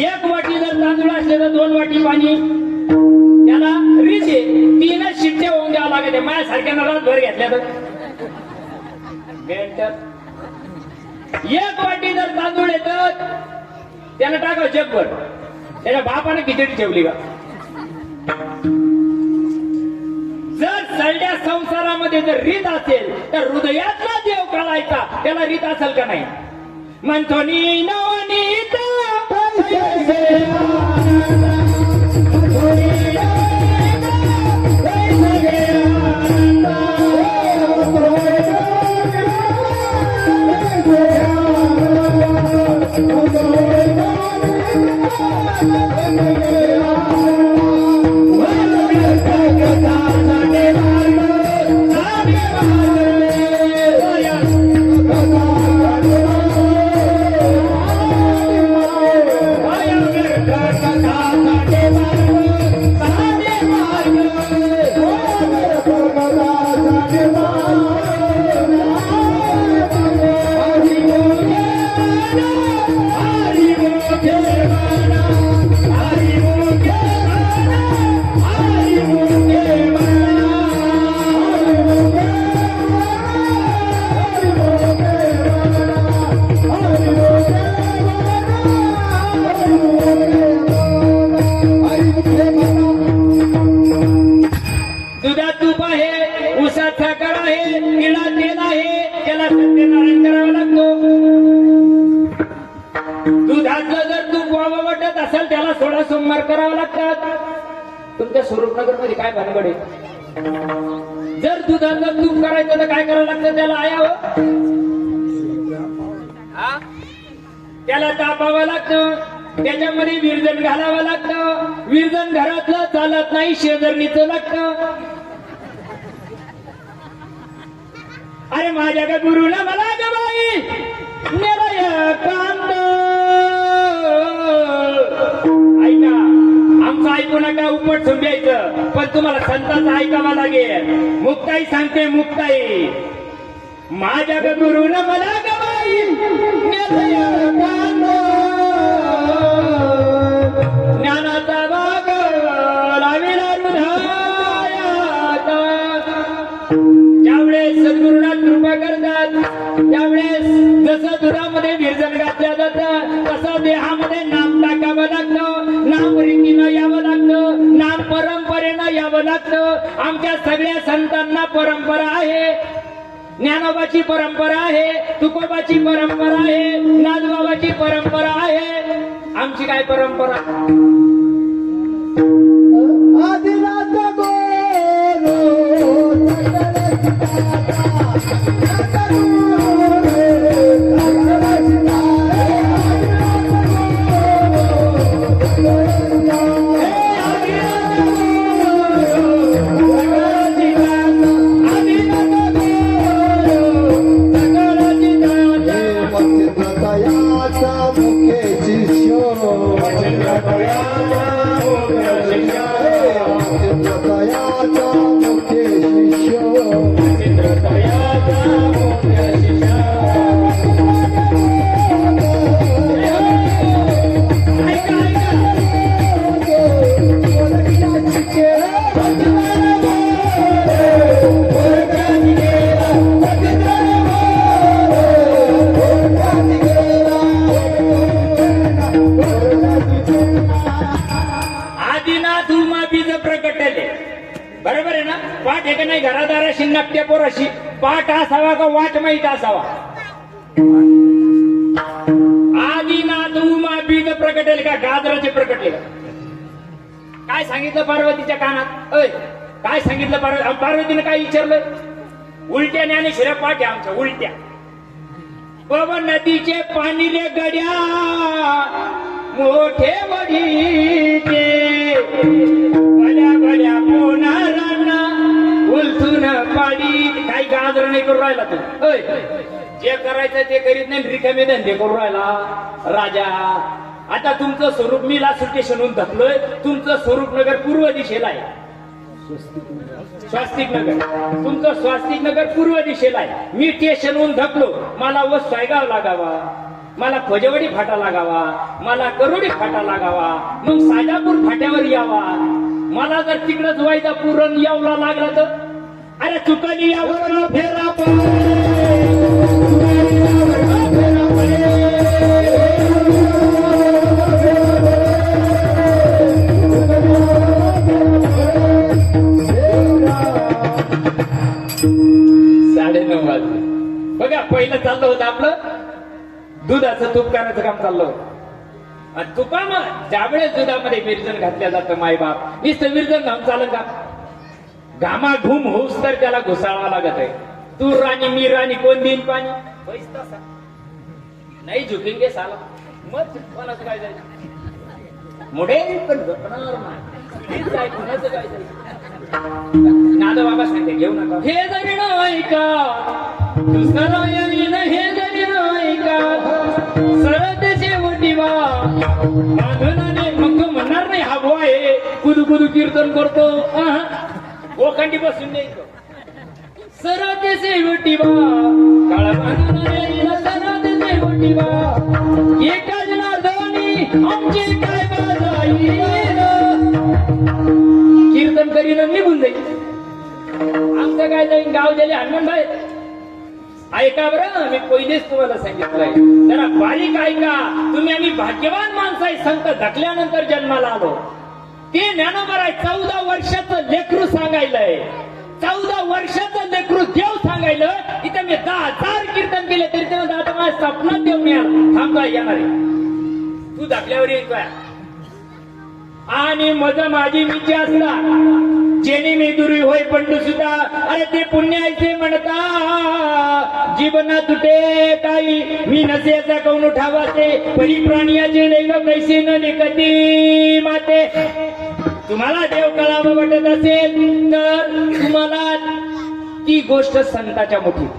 1 वाटी जर तांदूळ असले तर 2 वाटी पाणी त्याला रीत आहे. 3च शिट्ट्या होऊन द्यावं लागते. माझ्यासारख्यानं रातभर घेतल्या तर 1 वाटी जर तांदूळ येतात त्याला टाकावं जगभर. त्याच्या बापाने खिचडी ठेवली का? जर सगळ्या संसारामध्ये जर रीत असेल तर हृदयातला देव कळायचा त्याला रीत असेल का नाही? म्हणतो नी नवनीत दुधात तूप आहे, उसात साखर आहे, तिळात तेल आहे, त्याला सत्यनारायण करावा लागतो. दुधातलं जर तूप व्हावं वाटत असेल त्याला 16 सोमवार करावं लागतात. तुमच्या स्वरूपनगर मध्ये काय भानगड आहे? जर दुधातलं तूप करायचं तर काय करावं लागतं? त्याला आयावं, त्याला तापावं लागतं, त्याच्यामध्ये विरजण घालावं लागतं. विरजण घरातलं चालत नाही, शेजारणीचं लागतं. अरे माझ्या का गुरुला मला ग बाई नेला कांद. ऐका, आमचं ऐकू नका उपट समजायचं, पण तुम्हाला संतांचं ऐकावं लागेल. मुक्ताई सांगते, मुक्ताई माझ्या ग गुरुला मला ग बाई नेला कांद. ज्ञानाचा भाग लाविला हृदयात. ज्यावेळेस सद्गुरुनाथ कृपा करतात त्यावेळेस जसं दुधामध्ये विरजन घातल्या जातं तसं देहामध्ये नाम टाकावं लागतं, नाम रीतीनं यावं लागतं, नाम परंपरेनं यावं लागतं. आमच्या सगळ्या संतांना परंपरा आहे. ज्ञानोबाची परंपरा आहे, तुकोबाची परंपरा आहे, नाथबाबाची परंपरा आहे. आमची काय परंपरा? आदिनाथ गोरो बरोबर आहे ना? पाठ आहे का नाही? घरादाराशी नकट्या पोराशी पाठ असावा का वाट माहीत असावा? आदिनाथ उमा बीज प्रकटेल का गाजराचे प्रकटले का? काय सांगितलं पार्वतीच्या कानात? अय काय सांगितलं पार्वतीने? काय विचारलंय? उलट्या ज्ञानेश्वऱ्या पाठ आहे आमच्या, उलट्या. पवन नदीचे पाणीले गड्या मोठे वडीचे बड्या बड्या पोनारांना उलथून पाडी. काही गाजर नाही करू राहिला तू. जे करायचं ते करीत नाही, रिकामे धंदे करू राहिला राजा. आता तुमचं स्वरूप मी लासूर स्टेशनहून धकलोय. तुमचं स्वरूप नगर पूर्व दिशेला आहे. स्वास्तिक नगर तुमचं स्वास्तिक नगर पूर्व दिशेला आहे. मी स्टेशनहून धकलो, मला व सायगाव लागावा, मला खोजवडी फाटा लागावा, मला करोडी फाटा लागावा, मग साजापूर फाट्यावर यावा. मला जर तिकडच व्हायचा पुरण यावला लागला तर अरे चुकली यावर फेरा साडेनऊ वाजले. बघा पहिलं चाललं होतं आपलं दुधाचं तूप करायचं काम चाललं होतं. आणि तुपानं ज्यावेळेस दुधामध्ये विरजन घातल्या जातं मायबाप नुसतं विरजन घाम चालन का? घामा घुम होऊस तर त्याला घुसाळावा लागत आहे. तू राणी मी राणी कोण देईन पाणी? पैसा नाही झुकेंगे साला. मग कोणाचं काय जायचं? मुडे पण झोपणार नाही. कुणाचं काय जायचं? नादा बाबा सांगते घेऊ नका. हे जरी नाही का दुसरं हे जरी नाही का सरळ शेवटी बा माधुनाने मग तो म्हणणार नाही हा बुवा आहे कुदू कुदू कीर्तन करतो. ओखंडी बसून द्यायचं. सरळ ते शेवटी बा काळा माधुनाने सरळ ते शेवटी बा एका जनार्दनी आमची काय बाजाई कीर्तन करीन निघून जाईल. आमचं काय जाईल गाव गेले हनुमान भाई. ऐका बरं, मी पहिलेच तुम्हाला सांगितलंय जरा बारीक ऐका तुम्ही. आम्ही भाग्यवान माणसं आहे. संत धकल्यानंतर जन्माला आलो. ते ज्ञानोबा आहे 14 वर्षाचं लेकरू सांगायलंय. 14 वर्षाचं लेकरू देव सांगायलं. इथे मी 10,000 कीर्तन केले तरी त्यांना आता माझ्या स्वप्नात देव मिळाला. थांबा येणार आहे तू धकल्यावर येतोय. आणि मज माझी मिची असला जेणे मी दुरी होय पंडू सुद्धा अरे ते पुण्याचे म्हणता जीवना तुटे काही मी नसेचा कौन उठावाचे परी प्राणियाचे लेग कैसे न कधी माते. तुम्हाला देव कळावं वाटत असेल तर तुम्हाला ती गोष्ट संताच्या मुठीत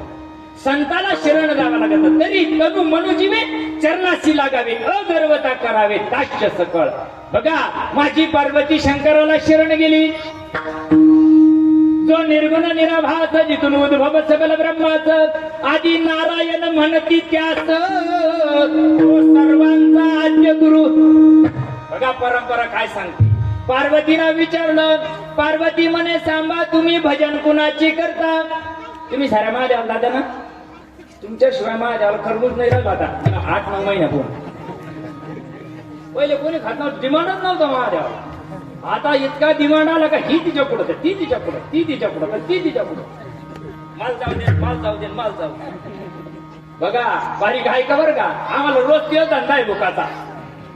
संताला शरण जावं लागत तरी तनु मनुजीवे चरणाशी लागावे अगर्वता करावे दाक्ष सकळ. बघा माझी पार्वती शंकराला शरण गेली. जो निर्गुण निराभास जिथून उद्भव सकल ब्रह्माच आदी नारायण म्हणती त्यास तो सर्वांचा आद्य गुरु. बघा परंपरा काय सांगते. पार्वतीला विचारलं. पार्वती म्हणे सांबा तुम्ही भजन कुणाची करता. तुम्ही साऱ्या महादेवाला दादा ना तुमच्याशिवाय महादेवाला खरबूज नाही राहिला आता 8-9 महिन्यापूर्वी. पहिले कोणी खात नव्हतं डिमांडच नव्हतं महादेवाला. आता इतका डिमांड आला का ही तिच्या पुढं ती तिच्या पुढं ती तिच्या पुढं ती तिच्या पुढं. माल जाऊ दे माल जाऊ दे माल जाऊ दे. बघा बारीक आहे का बरं का. आम्हाला रोज ते धंदा आहे लोकांचा.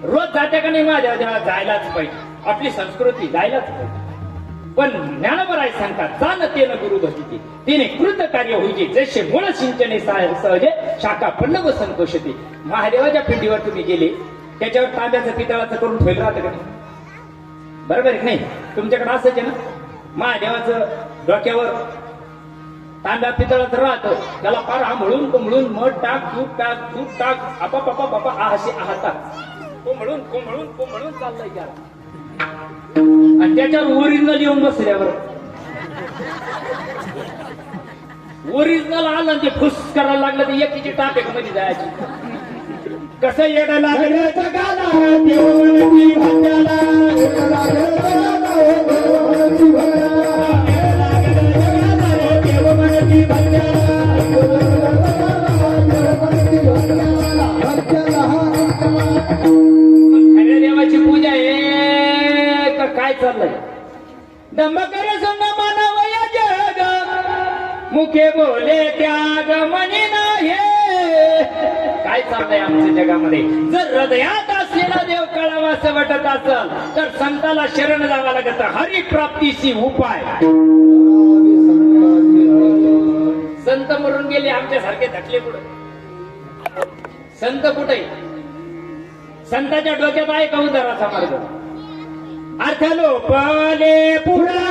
रोज जाते का नाही माझ्या देवा जायलाच पाहिजे. आपली संस्कृती जायलाच पाहिजे. पण ज्ञानोबराय सांगतात जाणतेन गुरु भजिते तिने कृत कार्य होईजे जसे मूळ सिंचने सहजे शाखा पल्लव संतोषते. महादेवाच्या पिंडीवर तुम्ही गेले त्याच्यावर तांब्याचं पितळाचं करून ठेवलं राहतं का नाही. बरोबर आहे नाही. तुमच्याकडे असंच आहे ना. महादेवाचं डोक्यावर तांब्या पितळाचं राहतं त्याला फार आंघळून कोंबळून मध टाक तूप टाक आपापा आहाशी आहातात कोंबळून कोंबळून कोंबळून चाललंय त्याला. आणि त्याच्यावर ओरिजिनल येऊन बसल्यावर ओरिजिनल आलं ते फुस करायला लागलं तर एकीची टाप एक मध्ये जायची. कसं येणं लागलं जगाला देवळी भात्याला खऱ्या देवाची पूजा आहे का काय चाललंय. दंभ करे संग मानवया जग मुखे बोले त्याग म्हणे नाही. काय चाललंय आमच्या जगामध्ये. जर हृदयात असलेला देव कळावा असं वाटत असेल तर संताला शरण जावं लागत. हरिप्राप्तीशी उपाय. संत मरून गेले आमच्यासारखे धकले पुढे. संत कुठे. संताच्या डोक्यात आहे का उदाराचा मार्ग. अर्थ लोपले पुढे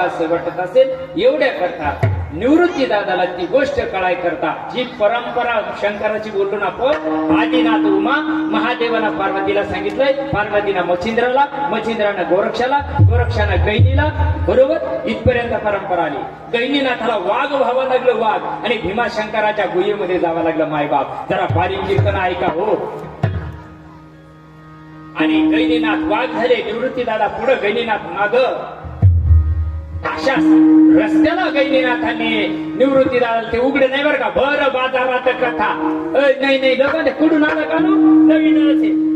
असं वाटत असेल एवढ्या करता निवृत्ती दादाला ती गोष्ट कळाय करता जी परंपरा शंकराची बोलून आपण आदिनाथ उमा महादेवाला पार्वतीला सांगितलंय, पार्वतीला मच्छिंद्राला, मच्छिंद्रानं गोरक्षाला, गोरक्षानं गैनीला, बरोबर इथपर्यंत परंपरा आली. गैनीनाथाला वाघ व्हावं लागलं वाघ आणि भीमाशंकराच्या गुहेमध्ये जावं लागलं मायबाप. जरा बारीक कीर्तन ऐका हो. आणि गैनीनाथ वाघ झाले, निवृत्ती दादा पुढे, गैनीनाथ माग. अशा रस्त्याला गैनीनाथांनी निवृत्ती दादा ते उघडे नाही बरं का. भर बाजारात कथा नाही नाही लोक कुठून आला का नवीन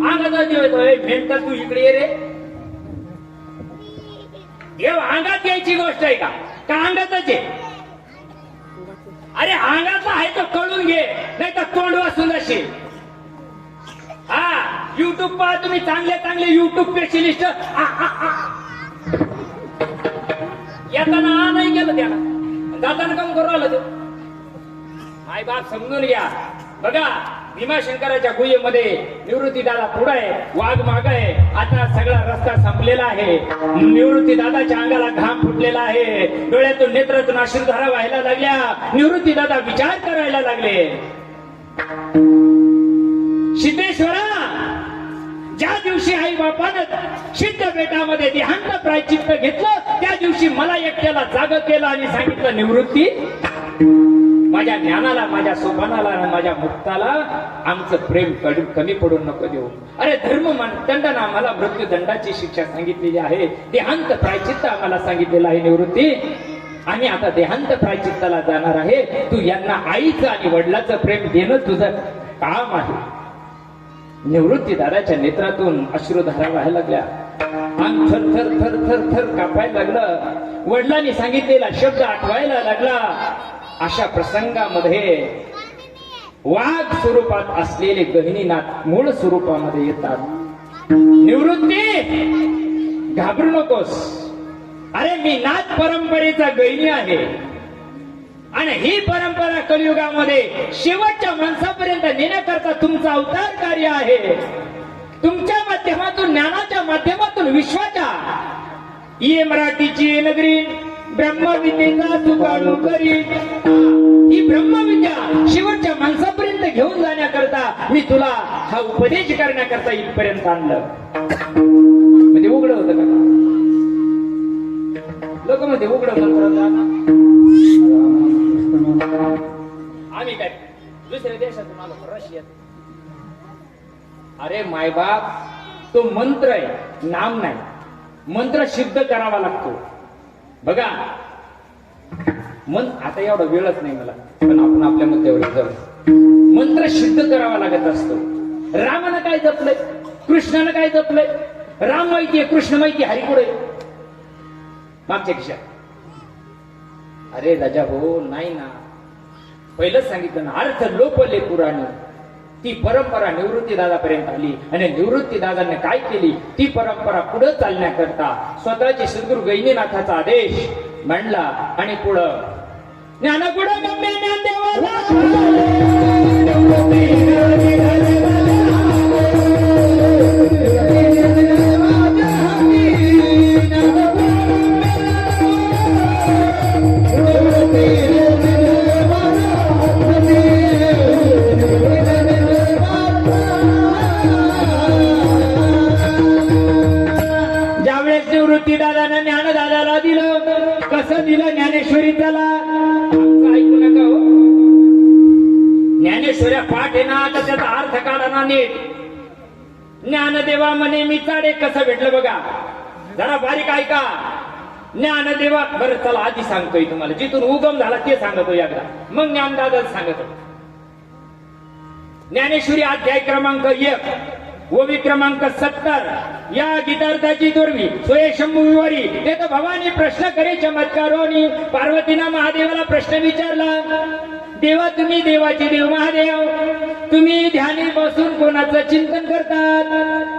अंगाचा देव भेटता तू इकडे ये रे. देव अंगात यायची गोष्ट आहे का अंगातच आहे. अरे अंगातला आहे तो कळून घे, नाही तर तोंड वाचून असेल. हा युट्यूब पहा तुम्ही, चांगले चांगले युट्यूब स्पेशलिस्ट. येताना नाही गेलं त्याला, जाताना काम करू आलं ते. आई बाप समजून घ्या. बघा भीमाशंकराच्या गुहेमध्ये निवृत्ती दादा पुढे आहे, वाघ माग आहे. आता सगळा रस्ता संपलेला आहे. निवृत्ती दादाच्या अंगाला घाम फुटलेला आहे. डोळ्यातून नेत्रातून अश्रुधारा व्हायला लागल्या. निवृत्ती दादा विचार करायला लागले. सिद्धेश्वरा, ज्या दिवशी आई बापानं सिद्ध बेटामध्ये देहांत प्रायचित्त घेतलं, त्या दिवशी मला एकट्याला जाग केलं आणि सांगितलं, निवृत्ती, माझ्या ज्ञानाला, माझ्या सोपानाला आणि माझ्या मुक्ताला आमचं प्रेम कमी पडून नको देऊ. अरे धर्म दंडना आम्हाला मृत्यूदंडाची शिक्षा सांगितलेली आहे. देहांत प्रायचित्त आम्हाला सांगितलेलं आहे निवृत्ती. आणि आता देहांत प्रायचित्ताला जाणार आहे. तू यांना आईचं आणि वडिलाचं प्रेम देणं तुझं काम आहे. निवृत्ती दादाच्या नेत्रातून अश्रुधारा व्हायला लागल्या. अंग थर थर थर थर थर कापायला लागलं. वडिलांनी सांगितलेला शब्द आठवायला लागला. अशा प्रसंगामध्ये वाघ स्वरूपात असलेले गहिनीनाथ मूळ स्वरूपामध्ये येतात. निवृत्ती, घाबरू नकोस. अरे मी नाथ परंपरेचा गहिनी आहे आणि ही परंपरा कलियुगामध्ये शेवटच्या माणसापर्यंत नेण्याकरता तुमचा अवतार कार्य आहे. तुमच्या माध्यमातून, ज्ञानाच्या माध्यमातून विश्वाच्या ये मराठीची नगरी ब्रह्मविद्येचा तुकाडू करी. ही ब्रह्मविद्या शेवटच्या माणसापर्यंत घेऊन जाण्याकरता मी तुला हा उपदेश करण्याकरता इथपर्यंत आणलं. म्हणजे उघड होतं का? लोक मध्ये उघड मंत्र आम्ही काय दुसऱ्या देशातून आलो, रशियात. अरे मायबाप, तो मंत्र आहे, नाम नाही. मंत्र सिद्ध करावा लागतो. बघा, आता एवढा वेळच नाही मला, पण आपण आपल्या मुद्द्यावर जाऊ. मंत्र सिद्ध करावा लागत असतो. रामानं काय जपलंय, कृष्णानं काय जपलंय? राम माहितीये, कृष्ण माहिती, हरी कुठे मागच्या खिशात. अरे राजा हो, नाही ना. पहिलंच सांगितलं ना, अर्थ लोपले पुराण. ती परंपरा निवृत्ती दादापर्यंत आली आणि निवृत्ती दादाने काय केली, ती परंपरा पुढे चालण्याकरता स्वतःचे सद्गुरु गहिनीनाथाचा आदेश मांडला आणि पुढं ज्ञानगुण गम्य दादानं ज्ञानदादाला दिलं. कसं दिलं? ज्ञानेश्वरी त्याला. ऐकू नका हो, ज्ञानेश्वऱ्या पाठ आहे ना, आता त्याचा अर्थ काढा ना नीट. ज्ञानदेवा म्हणे मी चाडे, कसं भेटलं बघा, जरा बारीक ऐका. ज्ञानदेवा, बरं चला आधी सांगतोय तुम्हाला, जिथून उगम झाला ते सांगतो एकदा, मग ज्ञानदादा सांगतो. ज्ञानेश्वरी अध्याय क्रमांक 1, ओवी क्रमांक 70. या गीतार्थाची दुर्वी सोये शंभू विवारी. ते तर भवानी प्रश्न करे चमत्कारोनी. पार्वतीनं महादेवाला प्रश्न विचारला, देवा तुम्ही देवाचे देव महादेव, तुम्ही ध्यानी बसून कोणाचं चिंतन करतात?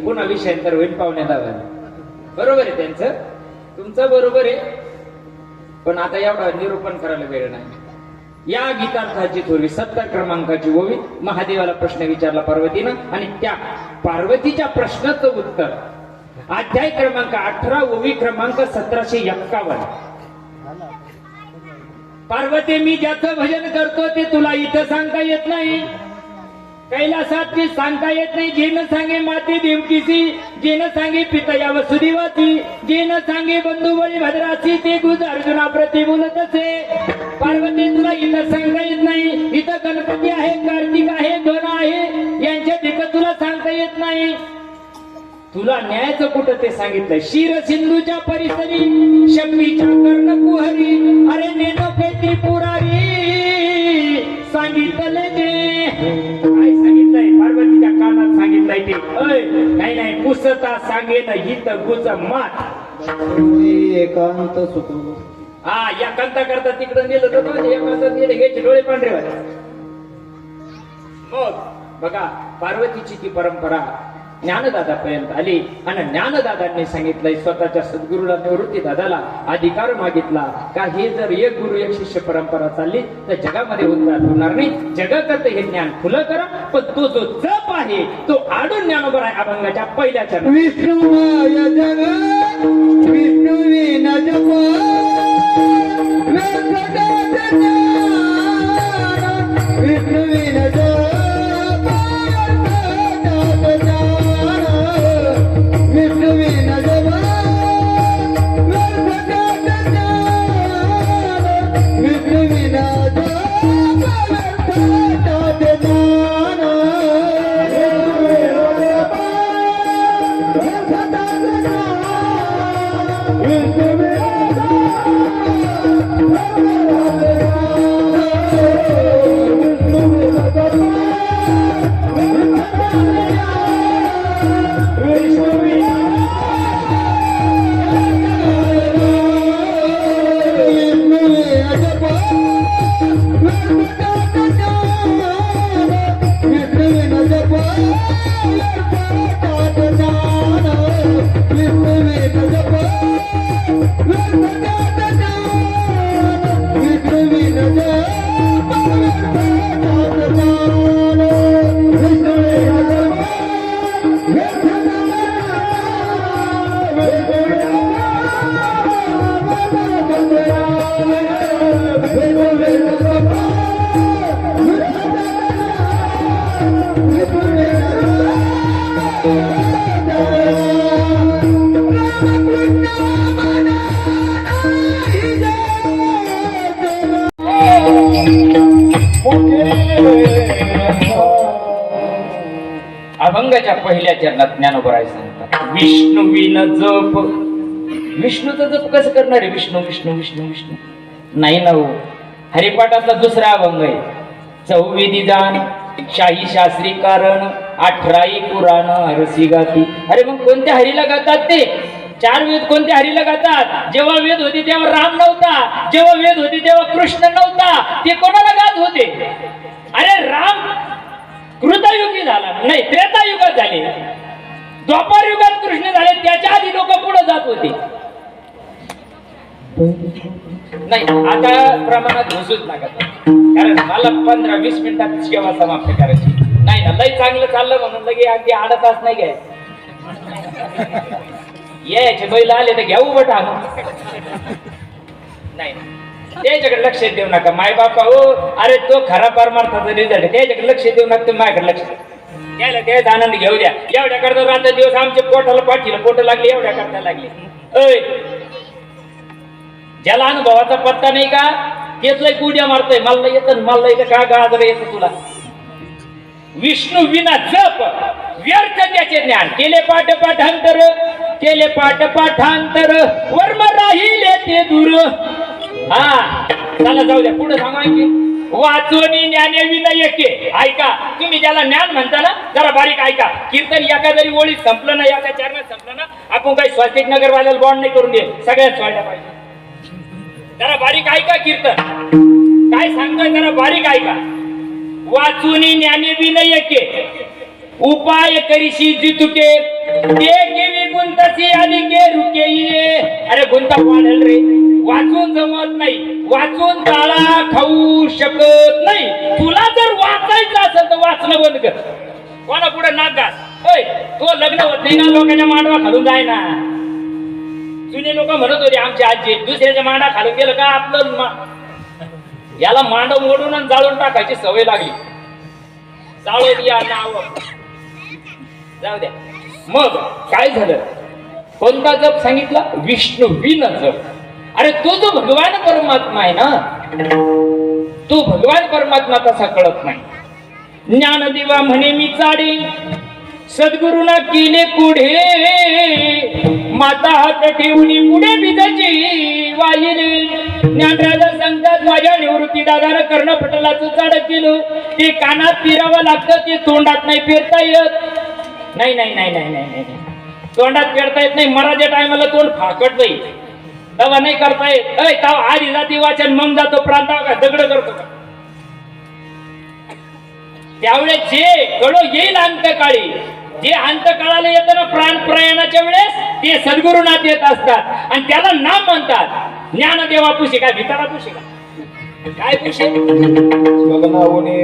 पुन्हा विषयांतर होईल पाहुण्याला. बरोबर आहे त्यांचं, तुमचं बरोबर आहे, पण आता एवढा निरूपण करायला वेळ नाही. या गीतार्थाची थोडी 70 क्रमांकाची ओवी. महादेवाला प्रश्न विचारला पार्वतीनं आणि त्या पार्वतीच्या प्रश्नाचं उत्तर अध्याय क्रमांक 18, ओवी क्रमांक 1751. पार्वती, मी ज्याचं भजन करतो ते तुला इथं सांगता येत नाही. कैलासाची सांगता येत नाही. जे न सांगे माते देवकीची, जे न सांगे पितया वसुदेवाची, जे न सांगे बंधू बळी भद्राची, ते गुज अर्जुना प्रति बोलत असे. पार्वती तुला इथं सांगता येत नाही. इथं गणपती आहे, कार्तिक आहे, गण आहे, यांच्या देखत तुला सांगता येत नाही. तुला न्यायचं कुठं ते सांगितलंय. शिर सिंधूच्या परिसरी शक्तीच्या कर्ण कुहरी, अरे नेनो फेती पुरारी सांगितले ते. काय सांगितलंय? पार्वतीच्या कानात सांगितलंय ते. नाही नाही पुसता सांगेन हित गुज मात. एकांत सुख. हा या कंता करता तिकडं नेलं तर एकाच घ्यायचे डोळे पांढरे व्हायचे. मग बघा पार्वतीची ती परंपरा ज्ञानदादापर्यंत आली आणि ज्ञानदादांनी सांगितलंय स्वतःच्या सद्गुरूला निवृत्ती दादाला अधिकार मागितला का हे जर एक गुरु एक शिष्य परंपरा चालली तर जगामध्ये उद्धार होणार नाही. जगाकरता हे ज्ञान खुलं करा, पण तो जो जप आहे तो आडून ज्ञानोबर आहे अभंगाच्या पहिल्या चरण. विष्णुमाय जग विष्णू विन जप विष्णू विन जप विष्णू विन जप विष्णू विन अभंगाच्या पहिल्या चरणात ज्ञानोबराय सांगतात विष्णू विन जप. विष्णूचा जप कसं करणार आहे? विष्णू विष्णू विष्णू विष्णू नाही ना हो. हरिपाठातला दुसरा अभंग आहे चौविधी जाण शाही शास्त्री कारण 18 पुराण हरसी गाती. अरे मग कोणत्या हरीला गातात ते? 4 वेद कोणत्या हरीला गातात? जेव्हा वेद होते तेव्हा राम नव्हता, जेव्हा वेद होते तेव्हा कृष्ण नव्हता. ते कोणाला गात होते? अरे राम कृतयुगी झाला नाही, त्रेतायुगात झाले, द्वापार युगात कृष्ण झाले, त्याच्या आधी लोक पुढे जात होते. नाही आता प्रमाणात घुसूच नका, कारण मला 15-20 मिनिटात सेवा समाप्त करायची नाही ना. लय चांगलं चाललं म्हणून लगे अगदी 8 तास नाही घ्याय. यायचे बैल आले तर घेऊ बटा नाही त्याच्याकडे लक्ष देऊ नका. माय बापा हो, अरे तो खरा परमार्थाचा रिझल्ट, त्याच्याकडे लक्ष देऊ नका. तुम्ही माझ्याकडे लक्ष द्यायला त्याचा आनंद घेऊ द्या. एवढ्या करता रात्र दिवस आमच्या पोटाला पाठीला पोट लागले, एवढ्या करता लागले. ज्याला अनुभवाचा पत्ता नाही का तेच लय कुड्या मारतोय. मला येतं, मला येतं का गाजर येतं तुला. विष्णू विना जप व्यर्थ त्याचे ज्ञान. केले पाठ पाठांतर, केले पाठ पाठांतर, वर्म राहिले ते दूर. हा चला जाऊ द्या पुढे सांगा की वाचोनी ज्ञाने विनयके. ऐका तुम्ही ज्याला ज्ञान म्हणता ना जरा बारीक ऐका. कीर्तन एका जरी ओळीत संपलं ना, एका चरणात संपलं ना, आपण काही स्वास्तिक नगर वाल्याला बॉन्ड नाही करून दे, सगळ्यात व्हायला पाहिजे. जरा बारीक ऐका कीर्तन काय सांगतोय, जरा बारीक ऐका. वाचुनी ज्ञाने विनयके उपाय करीशी जितुके ते केवी गुंतसी अधिके रुके ये. अरे गुंता वाढल रे, वाचून जमत नाही, वाचून टाळा खाऊ शकत नाही. तुला जर वाचायचं असेल तर वाचणं बंद कर. कोणा पुढे नाक घास. होय तो लग्न होत नाही ना, लोकांच्या मांडवा खालून जाय ना. जुने लोक म्हणत होते आमची आजी, दुसऱ्याच्या मांडा खालून गेलं का आपलं याला मांडव मोडून आणि जाळून टाकायची सवय लागली. जाळून या नाव. जाऊ द्या. मग काय झालं? कोणता जप सांगितला? विष्णू विन जप. अरे तो जो भगवान परमात्मा आहे ना, तो भगवान परमात्मा तसा कळत नाही. ज्ञानदेवा म्हणे मी चाडे, सद्गुरुना केले पुढे, माता हात ठेवणी पुढे बिजाची वाहिले. ज्ञानराजा सांगतात माझ्या निवृत्ती दादानं कर्णपटलाचं चाड केलं. ते कानात फिरावं लागतं, ते तोंडात नाही फिरता येत. नाही नाही नाही नाही नाही नाही तोंडात पेरता येत नाही. मराठ्या टायमाला तोंड फाकट नाही, तेव्हा नाही करता येत. तेव्हा आधी जाती वाचन, मग जातो प्रांताव का दगड करतो का. त्यावेळेस जे कळो येईल अंतकाळी, जे अंतकाळाला येतं ना प्राण प्रयाणाच्या वेळेस, ते सद्गुरुनाथ येत असतात आणि त्याला नाम म्हणतात. ज्ञानदेवा पुशी काय भितारा पुशी काय पुशी गगनावने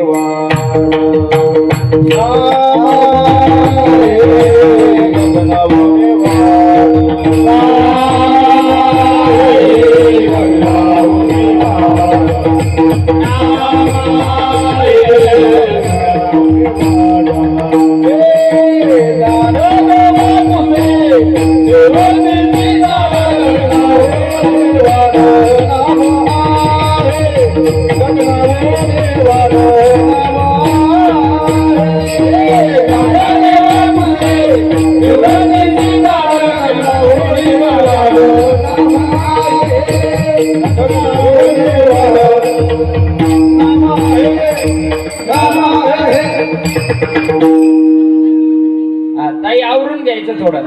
ताई आवरून घ्यायचं थोडं.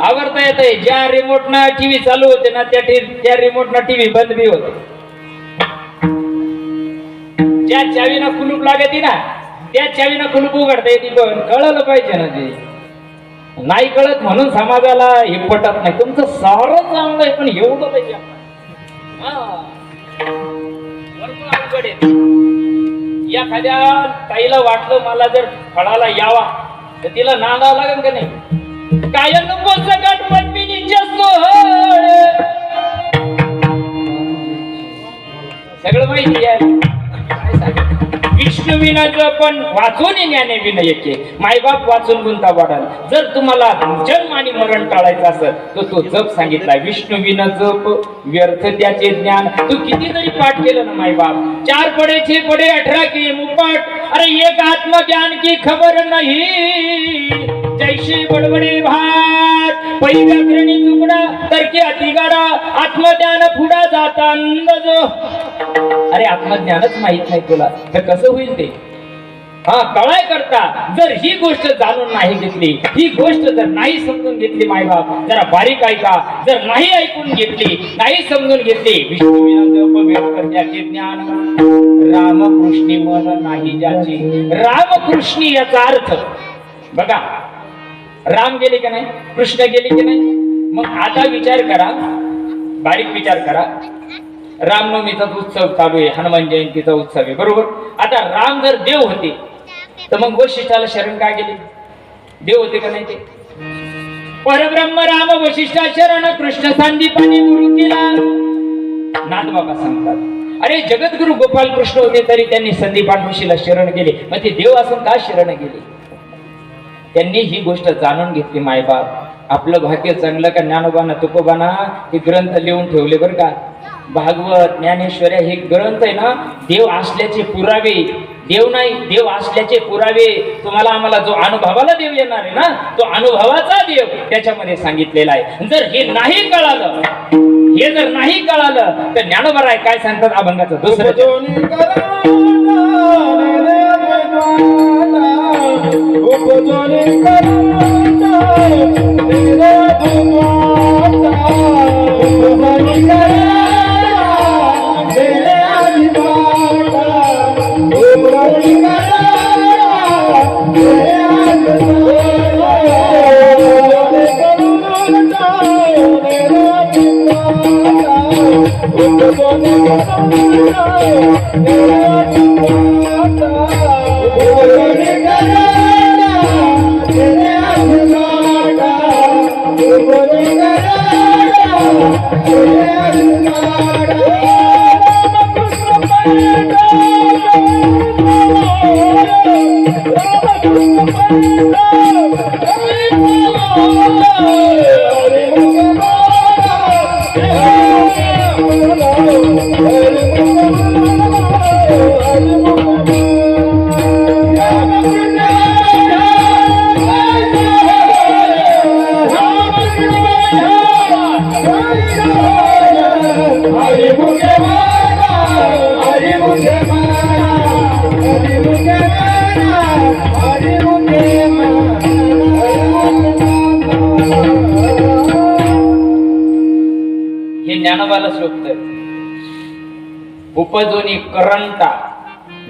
आवरता येत आहे. ज्या रिमोटनं टीव्ही चालू होते ना, त्या रिमोटनं टीव्ही बंद बी होते. ज्या चावीनं कुलूप लागते ना, त्या चावीनं कुलूप उघडता येते. पण कळलं पाहिजे ना, ते नाही कळत म्हणून समाजाला हे पटत नाही. तुमचं सारं चांगलं आहे पण एवढं पाहिजे. भरपूर अवघड आहे. एखाद्या ताईला वाटलं मला जर फळाला यावा तर तिला नांदावं लागेल का नाही. काय नको सगळ्यात पद्मिनीच्या सोहळ, सगळं माहिती आहे. विष्णू विनाचं पण वाचून ज्ञाने विनयके. मायबाप वाचून गुंता वाढाल. जर तुम्हाला जन्म आणि मरण टाळायचं असेल तर तो जप सांगितला. विष्णू विना जप व्यर्थ त्याचे ज्ञान. तू किती जरी पाठ केलं ना मायबाप, 4 पडे 6 पडे 18 की मुपाट. अरे एक आत्मज्ञान की खबर नाही, जैसे बडबडे भात पै व्याकरणी तुकडा तरके अतिगाडा. आत्मज्ञान पुढा जाता अंदाज. अरे आत्मज्ञानच माहित नाही तुला तर कसं होईल ते. कळाय करता जर ही गोष्ट जाणून नाही घेतली, ही गोष्ट जर नाही समजून घेतली, मायबाप जरा बारीक ऐका, जर नाही ऐकून घेतली, नाही समजून घेतली, विष्णू विनाचे ज्ञान रामकृष्णी मन नाही ज्याची. रामकृष्णी याचा अर्थ बघा, राम गेले की नाही, कृष्ण गेले की नाही. मग आता विचार करा, बारीक विचार करा. रामनवमीचा उत्सव चालू आहे, हनुमान जयंतीचा उत्सव आहे, बरोबर. आता राम जर देव होते तर मग वशिष्ठाला शरण का गेले? देव होते का नाही ते? परब्रह्म राम वशिष्ठा शरण कृष्ण सांदीपानी गुरु केला. नाथ बाबा सांगतात, अरे जगद्गुरु गोपाल कृष्ण होते तरी त्यांनी संदीपान ऋषीला शरण गेले. मग ते देव असून का शरण गेले? त्यांनी ही गोष्ट जाणून घेतली. मायबाप आपलं भाग्य चांगलं का ज्ञानोबाना तुकोबाना हे ग्रंथ लिहून ठेवले बरं का. भागवत ज्ञानेश्वर्या हे ग्रंथ आहे ना, देव असल्याचे पुरावे, देव नाही देव असल्याचे पुरावे. तुम्हाला आम्हाला जो अनुभवाला देव येणार आहे ना, तो अनुभवाचा देव त्याच्यामध्ये सांगितलेला आहे. जर हे नाही कळालं, हे जर नाही कळालं तर ज्ञानोबा काय सांगतात अभंगाचं दुसरं, हे ज्ञानोबाला शोधत उपजोनी करंटा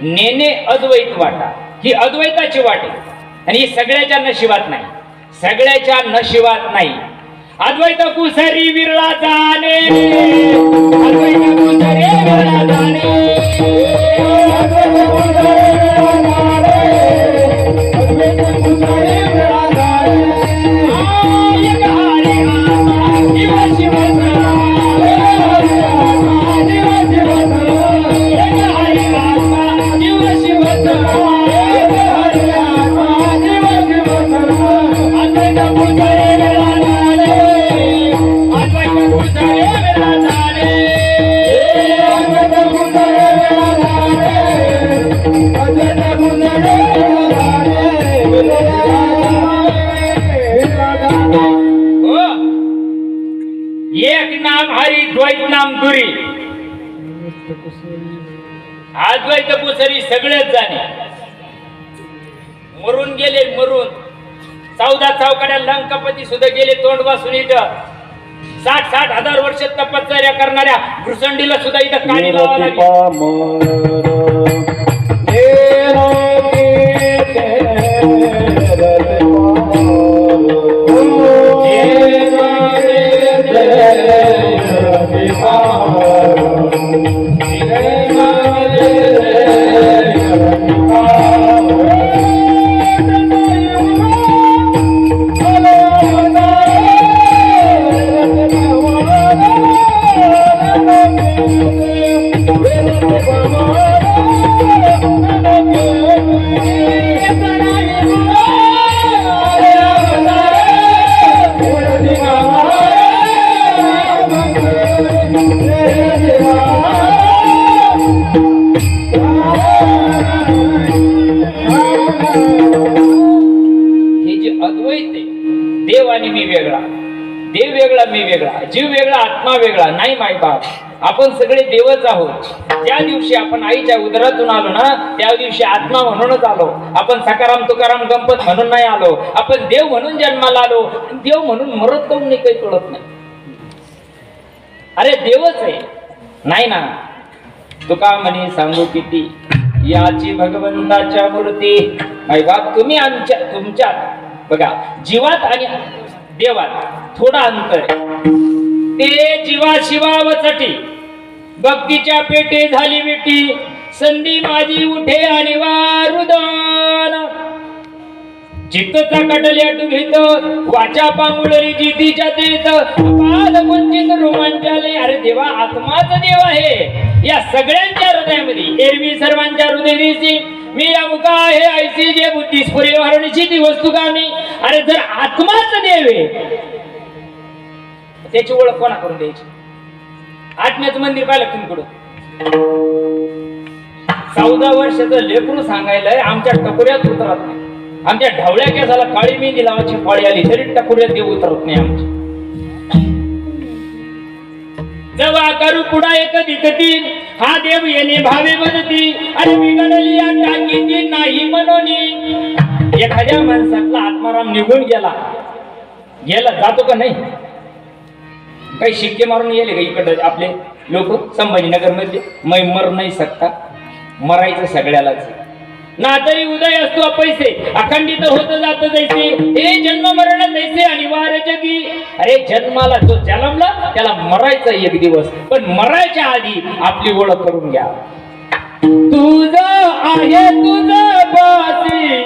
नेने अद्वैत वाटा ही अद्वैताची वाट आहे आणि ही सगळ्याच्या नशिबात नाही सगळ्याच्या नशिबात नाही अद्वैत कुसरी विरळा जाणे अद्वैत कुसरी विरळा जाणे अद्वैत कुसरी विरळा जाणे एक हरी शिव शिव एक नाम हरी द्वैत नाम दुरी अद्वैत कुसरी सगळेच जाणे मरून गेले मरून 14 चौकड्या लंकापती सुद्धा गेले तोंड वासून इथं 60 हजार वर्ष तपश्चर्या करणाऱ्या घुसंडीला सुद्धा इथं काळी लावा लागली देव वेगळा मी वेगळा जीव वेगळा आत्मा वेगळा नाही माय बाप आपण सगळे देवच आहोत ज्या दिवशी आपण आईच्या उदरातून आलो ना त्या दिवशी आत्मा म्हणूनच आलो आपण सकाराम तुकाराम गणपत म्हणून नाही आलो आपण देव म्हणून जन्माला आलो देव म्हणून मरत काऊन नाही काही कळत नाही अरे देवच आहे नाही ना तुका म्हणे सांगू किती याची भगवंताच्या मूर्ती माय बाप तुम्ही आमच्या तुमच्यात बघा जीवात आणि देवात थोडा अंतर ते जीवा शिवावसाठी भक्तीच्या पेटे झाली बेटी संधी माझी उठे आणि वारुदान चित्तचा कटल्या डुभीत वाचा पांगुळरी जितीच्या देत पाद वंचित रोमांचाले अरे देवा आत्माच देव आहे या सगळ्यांच्या हृदयामध्ये एरवी सर्वांच्या हृदयाची मी अमुका आहे ऐसी जे बुद्धी स्फुरे वारणीची ती वस्तू कामी अरे जर आत्माच देव आहे त्याची ओळख कोणा करून द्यायची आत्म्याचं मंदिर पाहिलं तुम्ही कुठं 14 वर्षाचं लेकरू सांगायलंय आमच्या टकुऱ्यात उतरत नाही आमच्या ढवळ्या केसाला काळी मेहंदी लावायची पाळी आली तरी टकुऱ्यात देव उतरत नाही आमची जवा करू पुढा एक दिसती हा देव येणे भावे बनती आणि बिघडली या टाकीची नाही म्हणून एखाद्या माणसातला आत्माराम निघून गेला जातो का नाही काही शिक्के मारून गेले का इकडे आपले लोक संभाजीनगर मध्ये मै मर नाही सकता मरायचं सगळ्यालाच ना तरी उदय असतो पैसे अखंडित होत जात जैसे हे जन्म मरण जैसे अनिवार्य जगी अरे जन्माला जो जन्मला त्याला मरायचा एक दिवस पण मरायच्या आधी आपली ओळख करून घ्या तुझं आहे तुझं पासी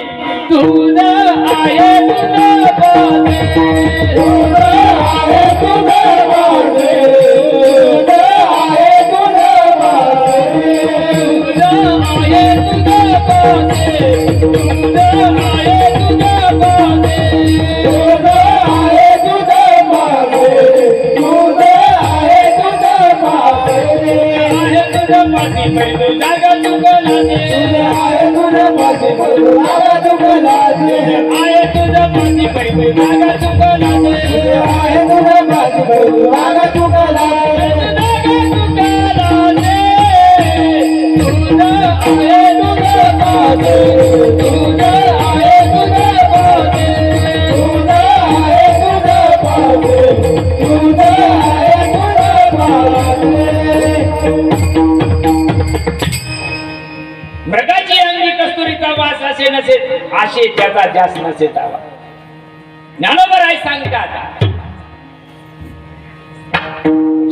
तुझं आहे तुझं पासी तुझं आहे तुझं पासी तुझं आहे तुझं पासी तुझं आहे तुझं पासी पाशी पडतो जागा चुकलासे आहे तुझ्या पाशी पडतो जागा चुकलासे आहे तुझं पाशी पडतो जागा चुकलासे आहे तुझ्या पाशी पडतो जागा चुकलासे मृगाची अंगी कस्तुरीचा वास असे नसे आशे त्याचा जास्त नसे तावा ज्ञानोबर आहे सांगतात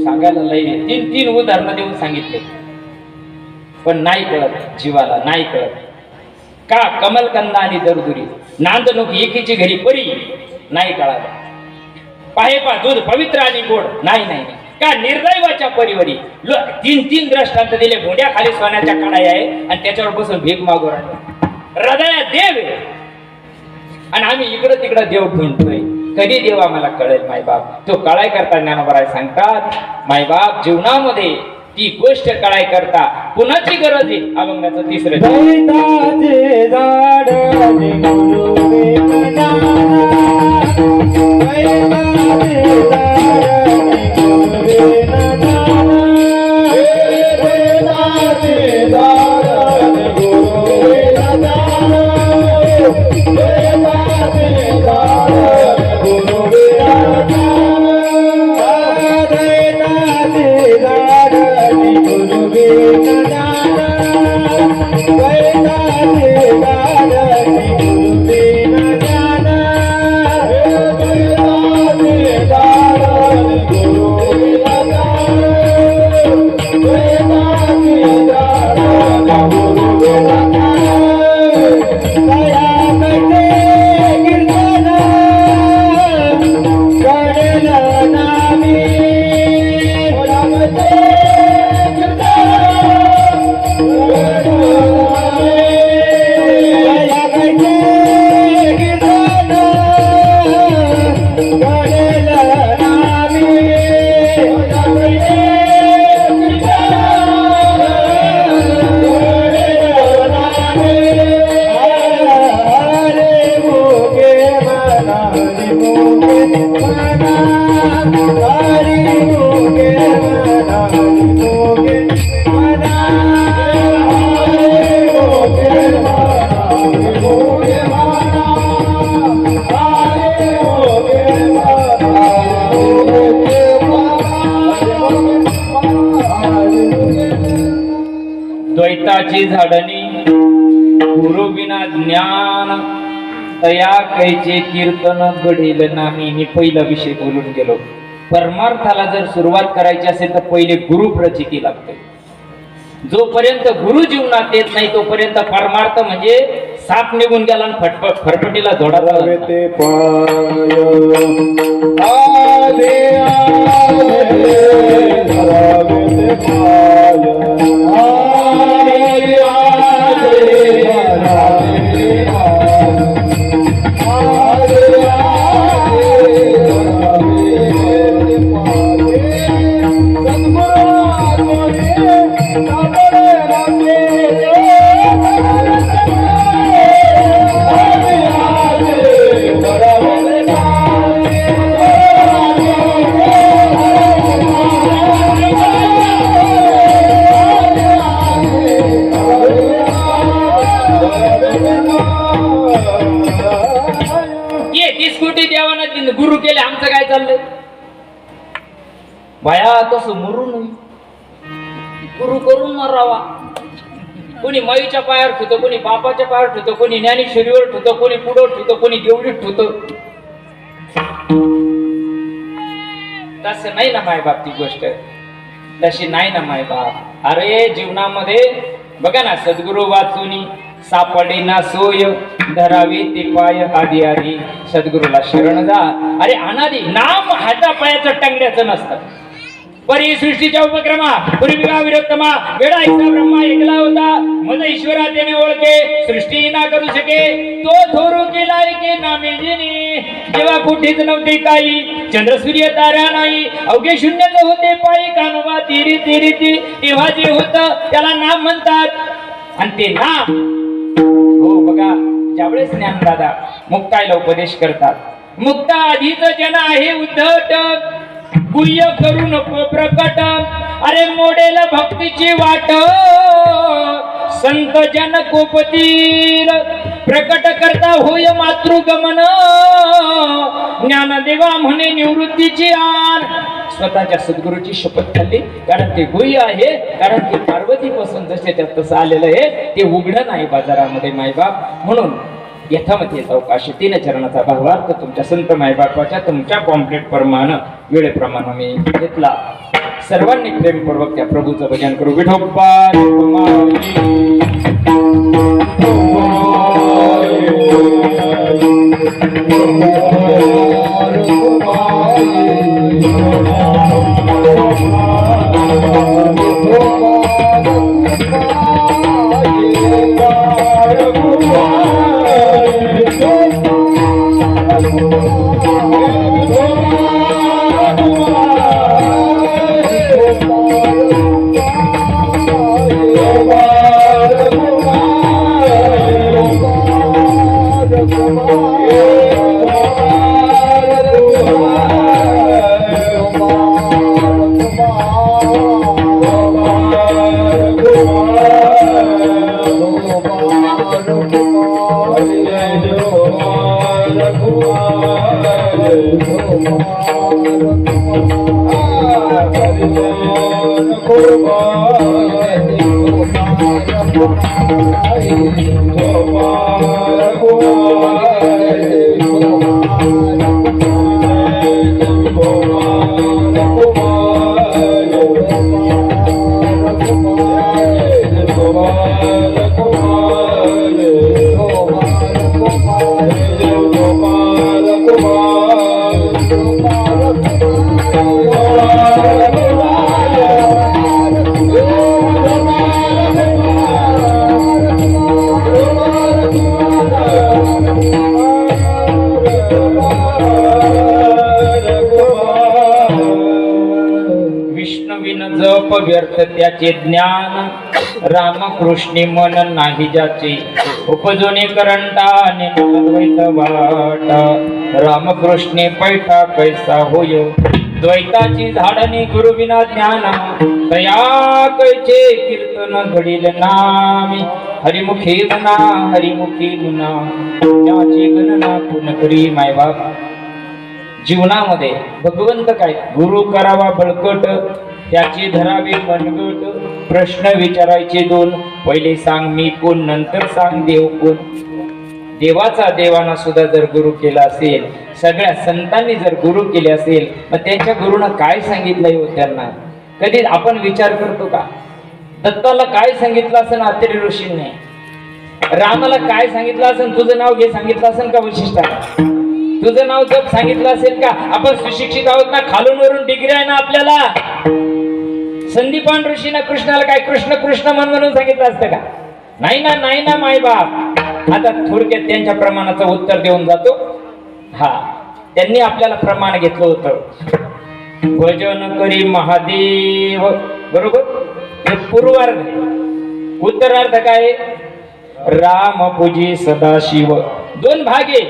सांगायला लई तीन उदाहरणं देऊन सांगितले पण नाही कळत जीवाला नाही कळत का कमलकंदा आणि दरदुरी नांदणूक एकीची घरी परी नाही कळालं पाहे पा दूध पवित्र आणि गोड नाही नाही का निर्दैवाच्या परिवारी तीन दृष्टांत दिले भोंड्या खाली सोन्याच्या कडाई आहे आणि त्याच्यावर बसून भीक मागू राहिले हृदयात देव आहे आणि आम्ही इकडं तिकडं देव ढूंढतोय कधी देव आम्हाला कळेल मायबाप तो कळाय करता ज्ञानोबराय सांगतात मायबाप जीवनामध्ये ती गोष्ट कळाय करता कुणाची गरज आहे अभंगाचं तिसरं दैताचे झाड निघून द्वैताची झाडणी गुरु विना ज्ञान तया कैचे कीर्तन घडेल नाही मी पहिला विषय बोलून गेलो परमार्थाला जर सुरुवात करायची असेल तर पहिले गुरु प्रचिती लागते जोपर्यंत गुरु जीवनात येत नाही तोपर्यंत परमार्थ म्हणजे साप निघून गेला आणि फटफटीला धोडा ते पाय आले आले धरावे ते पाय आले आले धरावे ते पाय आले आले धरावे ते पाय गुरु केले आमचं काय चाललंय भया तसं मरू नाही गुरु करून मरावा कोणी माईच्या पायावर ठेवतो कोणी बापाच्या पायावर ठेवतो कोणी ज्ञानेश्वरीवर ठेवतो कोणी पुढं ठेवतो कोणी देवडीत ठेवतो तसं नाही ना मायबाप ती गोष्ट तशी नाही ना मायबाप अरे जीवनामध्ये बघा ना सद्गुरु वाचूनी सापडे ना सोय धरावे ते पाय आधी आधी सद्गुरूला शरण जा अरे अनादी नाम हाता पायाचं टंगड्याचं नसतं परी सृष्टीच्या उपक्रमा पूर्विका विरोत्तमा वेडा ऐसा ब्रह्मा एकला होता मज ईश्वरा त्याने ओळखे सृष्टी ना करू शके तो थोरू केला के नामे जिने जेव्हा कुठेच नव्हते काही चंद्र सूर्य तारा नाही अवघे शून्यच होते पायी कानवा तिरी तिरी ती तेव्हा जे होत त्याला नाम म्हणतात आणि ते नाम हो बघा ज्यावेळेस ज्ञानदादा मुक्ताईला उपदेश करतात मुक्ता आधीच जन आहे उद्धट गुह्य करू नको प्रकट अरे मोडेल भक्तीची वाट संत जन कोपतील प्रकट करता होय मातृगमन ज्ञानदेवा म्हणे निवृत्तीची आण स्वतःच्या सद्गुरूची शपथ खाल्ली कारण ते गुह्य आहे कारण ते पार्वती पासून जसे त्यात तसं आलेलं आहे ते उघडं नाही बाजारामध्ये मायबाप म्हणून यथामती अवकाश 3 चरणाचा भावार्थ तुमच्या संत मायबापाच्या तुमच्या पॉम्पलेट प्रमाणे वेळेप्रमाणे मी घेतला सर्वांनी प्रेमपूर्वक त्या प्रभूचं भजन करू विठोबा जप व्यर्थ त्याचे ज्ञान रामकृष्णी मन नाही ज्याचे उपजोनी करंटाने द्वैत वाट रामकृष्णी पैठा कैसा होय द्वैताची झाडणी गुरु विना ज्ञान तया कैचे कीर्तन घडील नामी हरिमुखी म्हणा हरिमुखी म्हणा त्याची गणना पुन करी मायबाप जीवनामध्ये भगवंत काय गुरु करावा बळकट त्याची धरावी मनगट प्रश्न विचारायचे 2 पहिले सांग मी कोण नंतर सांग देव कोण देवाचा देवाना सुद्धा जर गुरु केला असेल सगळ्या संतांनी जर गुरु केले असेल मग त्यांच्या गुरुना काय सांगितलंय हो त्यांना कधी आपण विचार करतो का दत्ताला काय सांगितलं असेल अत्रि ऋषींनी रामाला काय सांगितलं असेल तुझं नाव घे सांगितलं असेल का वशिष्ठाला तुझं नाव जप सांगितलं असेल का आपण सुशिक्षित आहोत ना खालून वरून डिग्री आहे ना आपल्याला संदीपान ऋषीनं कृष्णाला काय कृष्ण कृष्ण म्हणून सांगितलं असतं का नाही ना मायबाप आता थोडक्यात त्यांच्या प्रमाणाचं उत्तर देऊन जातो हा त्यांनी आपल्याला प्रमाण घेतलं होतं भजन करी महादेव बरोबर हे पूर्वार्ध उत्तरार्ध काय राम पूजी सदाशिव 2 भागे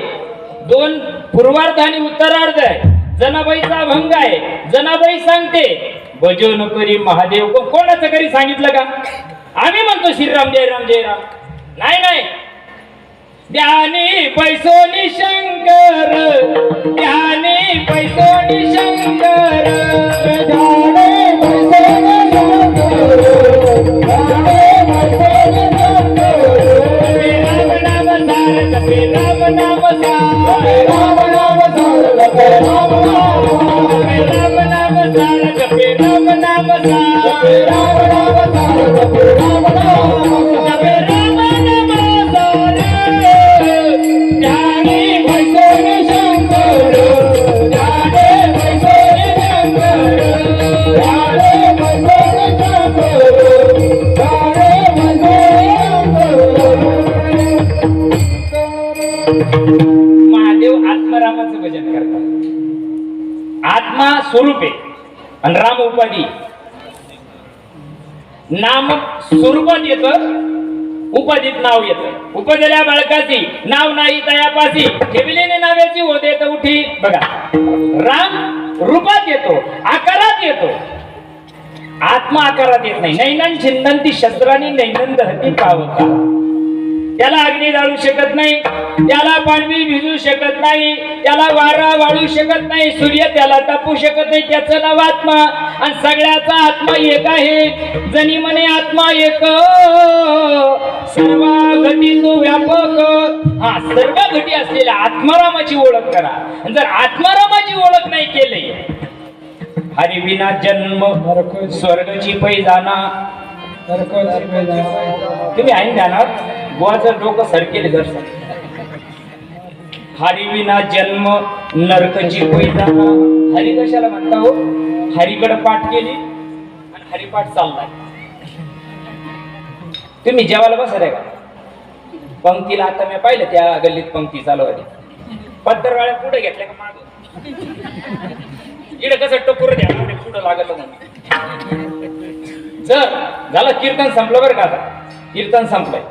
2 पूर्वार्ध आणि उत्तरार्ध आहे जनाबाईचा अभंग आहे जनाबाई सांगते भजन करी महादेव कोणाचं करी सांगितलं का आम्ही म्हणतो श्रीराम जय राम जय राम नाही ध्यानी पैसोनी शंकर ध्यानी पैसोनी शंकर ध्यानी पैसोनी शंकर राम नाम सार राम नाम सार राम नाम सार राम नाम सार जपे राम नाम सार राम नाम सार जपे राम नाम जपे राम नाम सार ध्यानी पैसोनी शंकर ध्यानी पैसोनी शंकर ध्यानी पैसोनी शंकर ध्यानी पैसोनी महादेव आत्मारामाचं भजन करतात आत्मा स्वरूप आहे आणि राम उपाधी नाम स्वरूपात येतं, उपाधीत नाव येतं. उपजल्या बाळकाची नाव नाही तयापासी, ठेविलेने नावाची होते तर उठी. बघा, राम रूपात येतो, आकारात येतो, आत्मा आकारात येत नाही. नैनन छिंदंती शस्त्रांनी नैनन दहती पावता. त्याला अग्नी जाळू शकत नाही, त्याला पाणवी भिजू शकत नाही, त्याला वारा वाळू शकत नाही, सूर्य त्याला तापू शकत नाही. त्याचं नाव आत्मा. आणि सगळ्याचा आत्मा एक आहे. जनी म्हणे आत्मा एक, सर्व घटी तो व्यापक. हा, सर्व घटी असलेल्या आत्मारामाची ओळख करा. आणि जर आत्मारामाची ओळख नाही केली, हरी विना जन्म स्वर्गची पैजाना. तुम्ही ऐन जाणार गोवाचं डोकं सरकेल जर हरी विना जन्म नरकची पैजाना. हरी कशाला म्हणता हो? हरीकडे पाठ केली आणि हरिपाठ चाललाय. तुम्ही जेवायला बसत आहे का? पंक्तीला आता मी पाहिलं त्या गल्लीत पंक्ती चालू होती. पत्तरवाळ्या पुढे घेतल्या का माग? इकडे कसं टकोर द्या पुढं लागत म्हणून. जर झालं कीर्तन संपलं बरं का, आता कीर्तन संपलंय,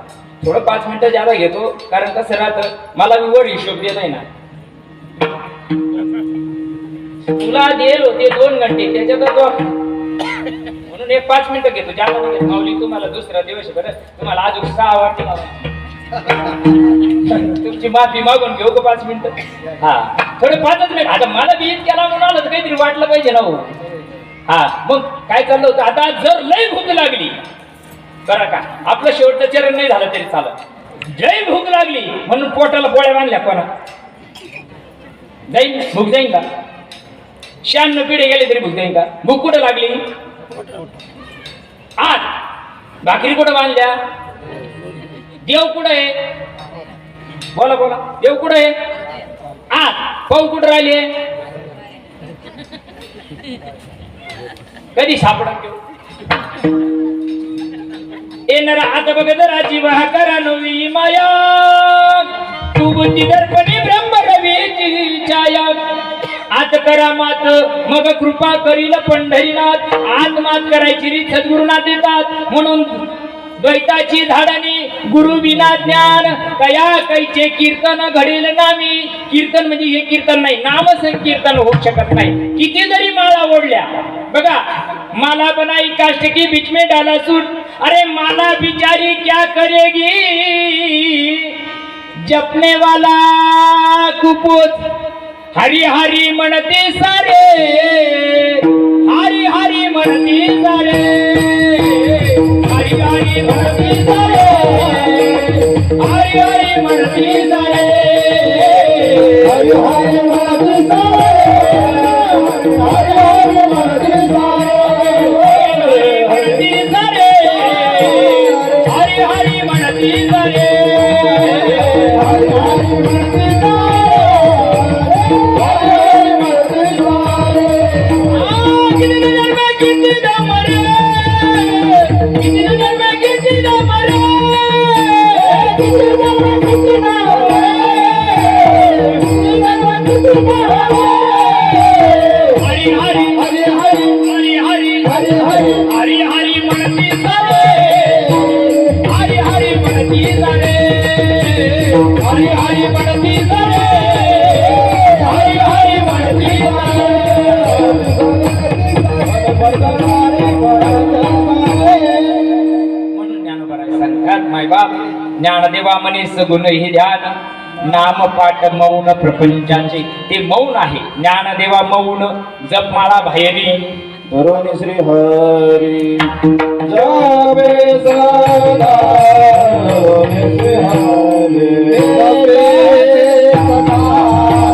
थोडं 5 मिनिटं ज्यादा घेतो. कारण कसं राहतं, मला वर हिशोब देत आहे ना. तुला देल होते 2 घंटे, त्याच्यात म्हणून एक 5 मिनिटं घेतो. ज्यादा नाही माऊली, तुम्हाला दुसरा दिवस बरं, तुम्हाला अजून 6 वाटते. तुमची माफी मागून घेऊ का 5 मिनिटं? हा, थोडे 5च मिनिट. आता मला बी इतक्याला म्हणून आलं तर काहीतरी वाटलं पाहिजे ना हो. हा, मग काय चाललं होतं, आता जर लय भूक लागली करा का, आपलं शेवटचं चरण नाही झालं तरी चालत. जय भूक लागली म्हणून पोटाला पोळ्या बांधल्या कोणा जाईन? भूक जाईन का? 96 पिढे गेले तरी भूक जाईन का? भूक कुठं लागली? आत. भाकरी कुठं बांधल्या? देव कुठं आहे? बोला बोला, देव कुठं आहे? आत. पाऊ कुठं राहिले? कधी सापडा देऊ? येणार आता बघ जरा जीवा करा नवी माया, तू बुद्धी दर्पणी ब्रह्म रवीची छाया. आत करा मात मग कृपा करील पंढरीनाथ. आत मात करायची रीत सद्गुरुनाथ देतात. म्हणून द्वैताची झाडानी गुरु विना ज्ञान, कया कैचे कीर्तन घडेल नामी. कीर्तन म्हणजे हे कीर्तन नाही, नाम संकीर्तन होऊ शकत नाही. किती जरी माला ओढल्या, बघा माला बनाई काष्ट की बीच में डाला सूट. अरे माला बिचारी क्या करेगी, जपने वाला कुपोत. हरी हरी म्हणते सारे, हरी हरी म्हणते सारे, हरी हरी म्हणते सारे, हरी हरी म्हणते सारे, हरी हरी म्हणते सारे, हरी हरी म्हणते सारे, म्हणते सारे, हरी हरी म्हणते सारे, हरी हरी म्हणते ज्ञानदेवा म्हणे सगुण हे ध्यान. नाम पाठ मौन प्रपंचाचे, ते मौन आहे. ज्ञानदेवा मौन जपमाळा बाहेरी धरून श्री हरी जावे सदा, धरून श्री हरी जावे सदा,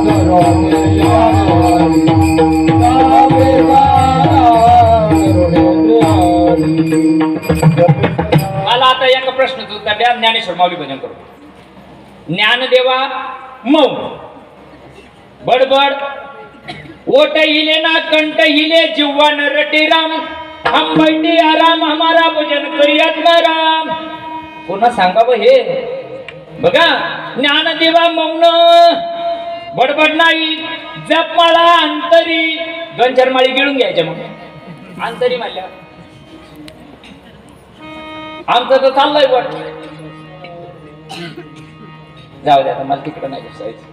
धरून श्री हरी जावे सदा, धरून श्री हरी. मला आता एक प्रश्नाचं उत्तर द्या. ज्ञानेश्वर माऊली भजन करू. ज्ञानदेवा मौन, बडबड ओट हिले ना कंठ हिले, जिव्हा न रटे राम. हम बैठे आराम हमारा भजन करियात ना राम. पुन्हा सांगावं हे बघा. ज्ञानदेवा मौन, बडबड नाही, जपमाळा अंतरी. 2-4 माळी गिळून घ्यायच्या. मग अंतरी म्हणल्या आमचं तर चाललंय पण जाऊ द्या, आता मला तिकडे नाही बसायचं.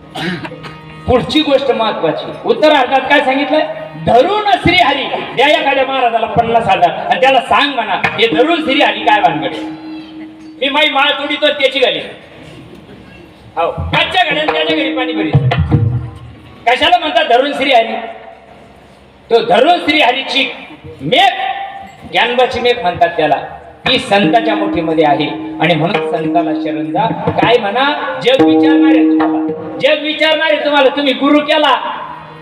पुढची गोष्ट महत्वाची, उत्तरार्धात काय सांगितलंय? धरून श्रीहरी द्या एखाद्या महाराजाला 50,000 आणि त्याला सांग म्हणा हे धरून श्रीहरी काय भानगडे. मी माई माळ तोडीतो त्याची घाली, हो काच्या घड्यात त्याच्या घरी पाणी भरी. कशाला म्हणतात धरून श्रीहरी? तो धरून श्रीहरीची मेघ, ज्ञानबाची मेघ म्हणतात त्याला, ही संताच्या मुठीमध्ये आहे. आणि म्हणून संताला शरण जा. काय म्हणा? जग विचारणार आहे तुम्हाला, जग विचारणार आहे तुम्हाला. तुम्ही गुरु केला,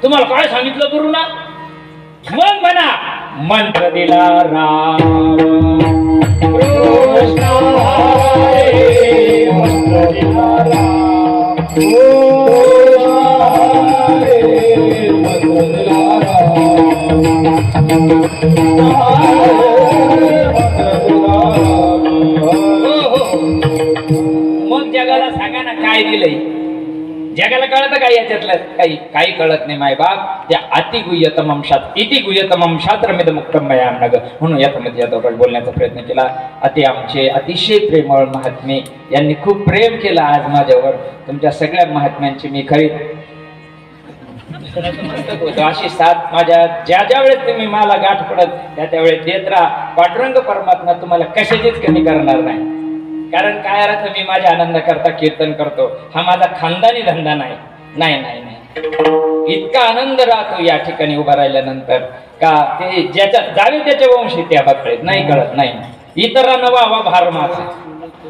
तुम्हाला काय सांगितलं गुरु ना? मग म्हणा मंत्र दिला राम कृष्ण हरे, मंत्र दिला राम हरे, मंत्र दिला मग जगाला सांगा ना काय दिलंय. जगाला कळत काय याच्यातलं? काही कळत नाही माय बाप. त्या अतिगुह्यतमं शास्त्र, इति गुह्यतमं शास्त्रमिद मुक्तम मया नग. म्हणून याच्यामध्ये यादव बोलण्याचा प्रयत्न केला. आमचे अतिशय प्रेमळ महात्मे यांनी खूप प्रेम केलं आज माझ्यावर. तुमच्या सगळ्या महात्म्यांची मी खरी होतो. अशी साथ माझ्या ज्या वेळेस तुम्ही मला गाठ पडत त्या वेळेस देत राहा. पांडुरंग परमात्मा तुम्हाला कशाचीच कमी करणार नाही. कारण काय अर्थ, मी माझ्या आनंद करता कीर्तन करतो, हा माझा खानदानी धंदा नाही. नाही नाही नाही, इतका आनंद राहतो या ठिकाणी उभा राहिल्यानंतर का ते ज्याच्या जावे त्याच्या वंशी त्या कळत नाही, कळत नाही. इतरांना वावा भार माझा.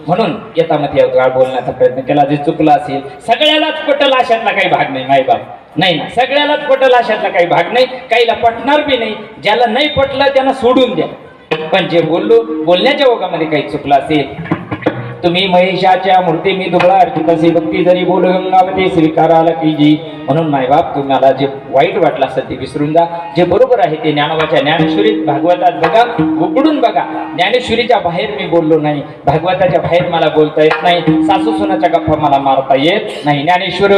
म्हणून येतामध्ये बोलण्याचा प्रयत्न केला. जे चुकलं असेल सगळ्यालाच पटल अशातला काही भाग नाही माय बाप. नाही ना, सगळ्यालाच पटल अशातला काही भाग नाही. काहीला पटणार बी नाही. ज्याला नाही पटलं त्यांना सोडून द्या. पण जे बोलण्याच्या ओघामध्ये काही चुकलं असेल, तुम्ही महिषाच्या मूर्ती मी दुबळा अर्चित असे भक्ती जरी बोल गंगावती स्वीकाराला की जी. म्हणून मायबाप तुम्हाला जे वाईट वाटलं असेल ते विसरून जा. जे बरोबर आहे ते ज्ञानोबाच्या ज्ञानेश्वरीत भागवतात बघा, उघडून बघा. ज्ञानेश्वरीच्या बाहेर मी बोललो नाही, भागवताच्या बाहेर मला बोलता येत नाही, सासू सुनाच्या गप्पा मला मारता येत नाही. ज्ञानेश्वर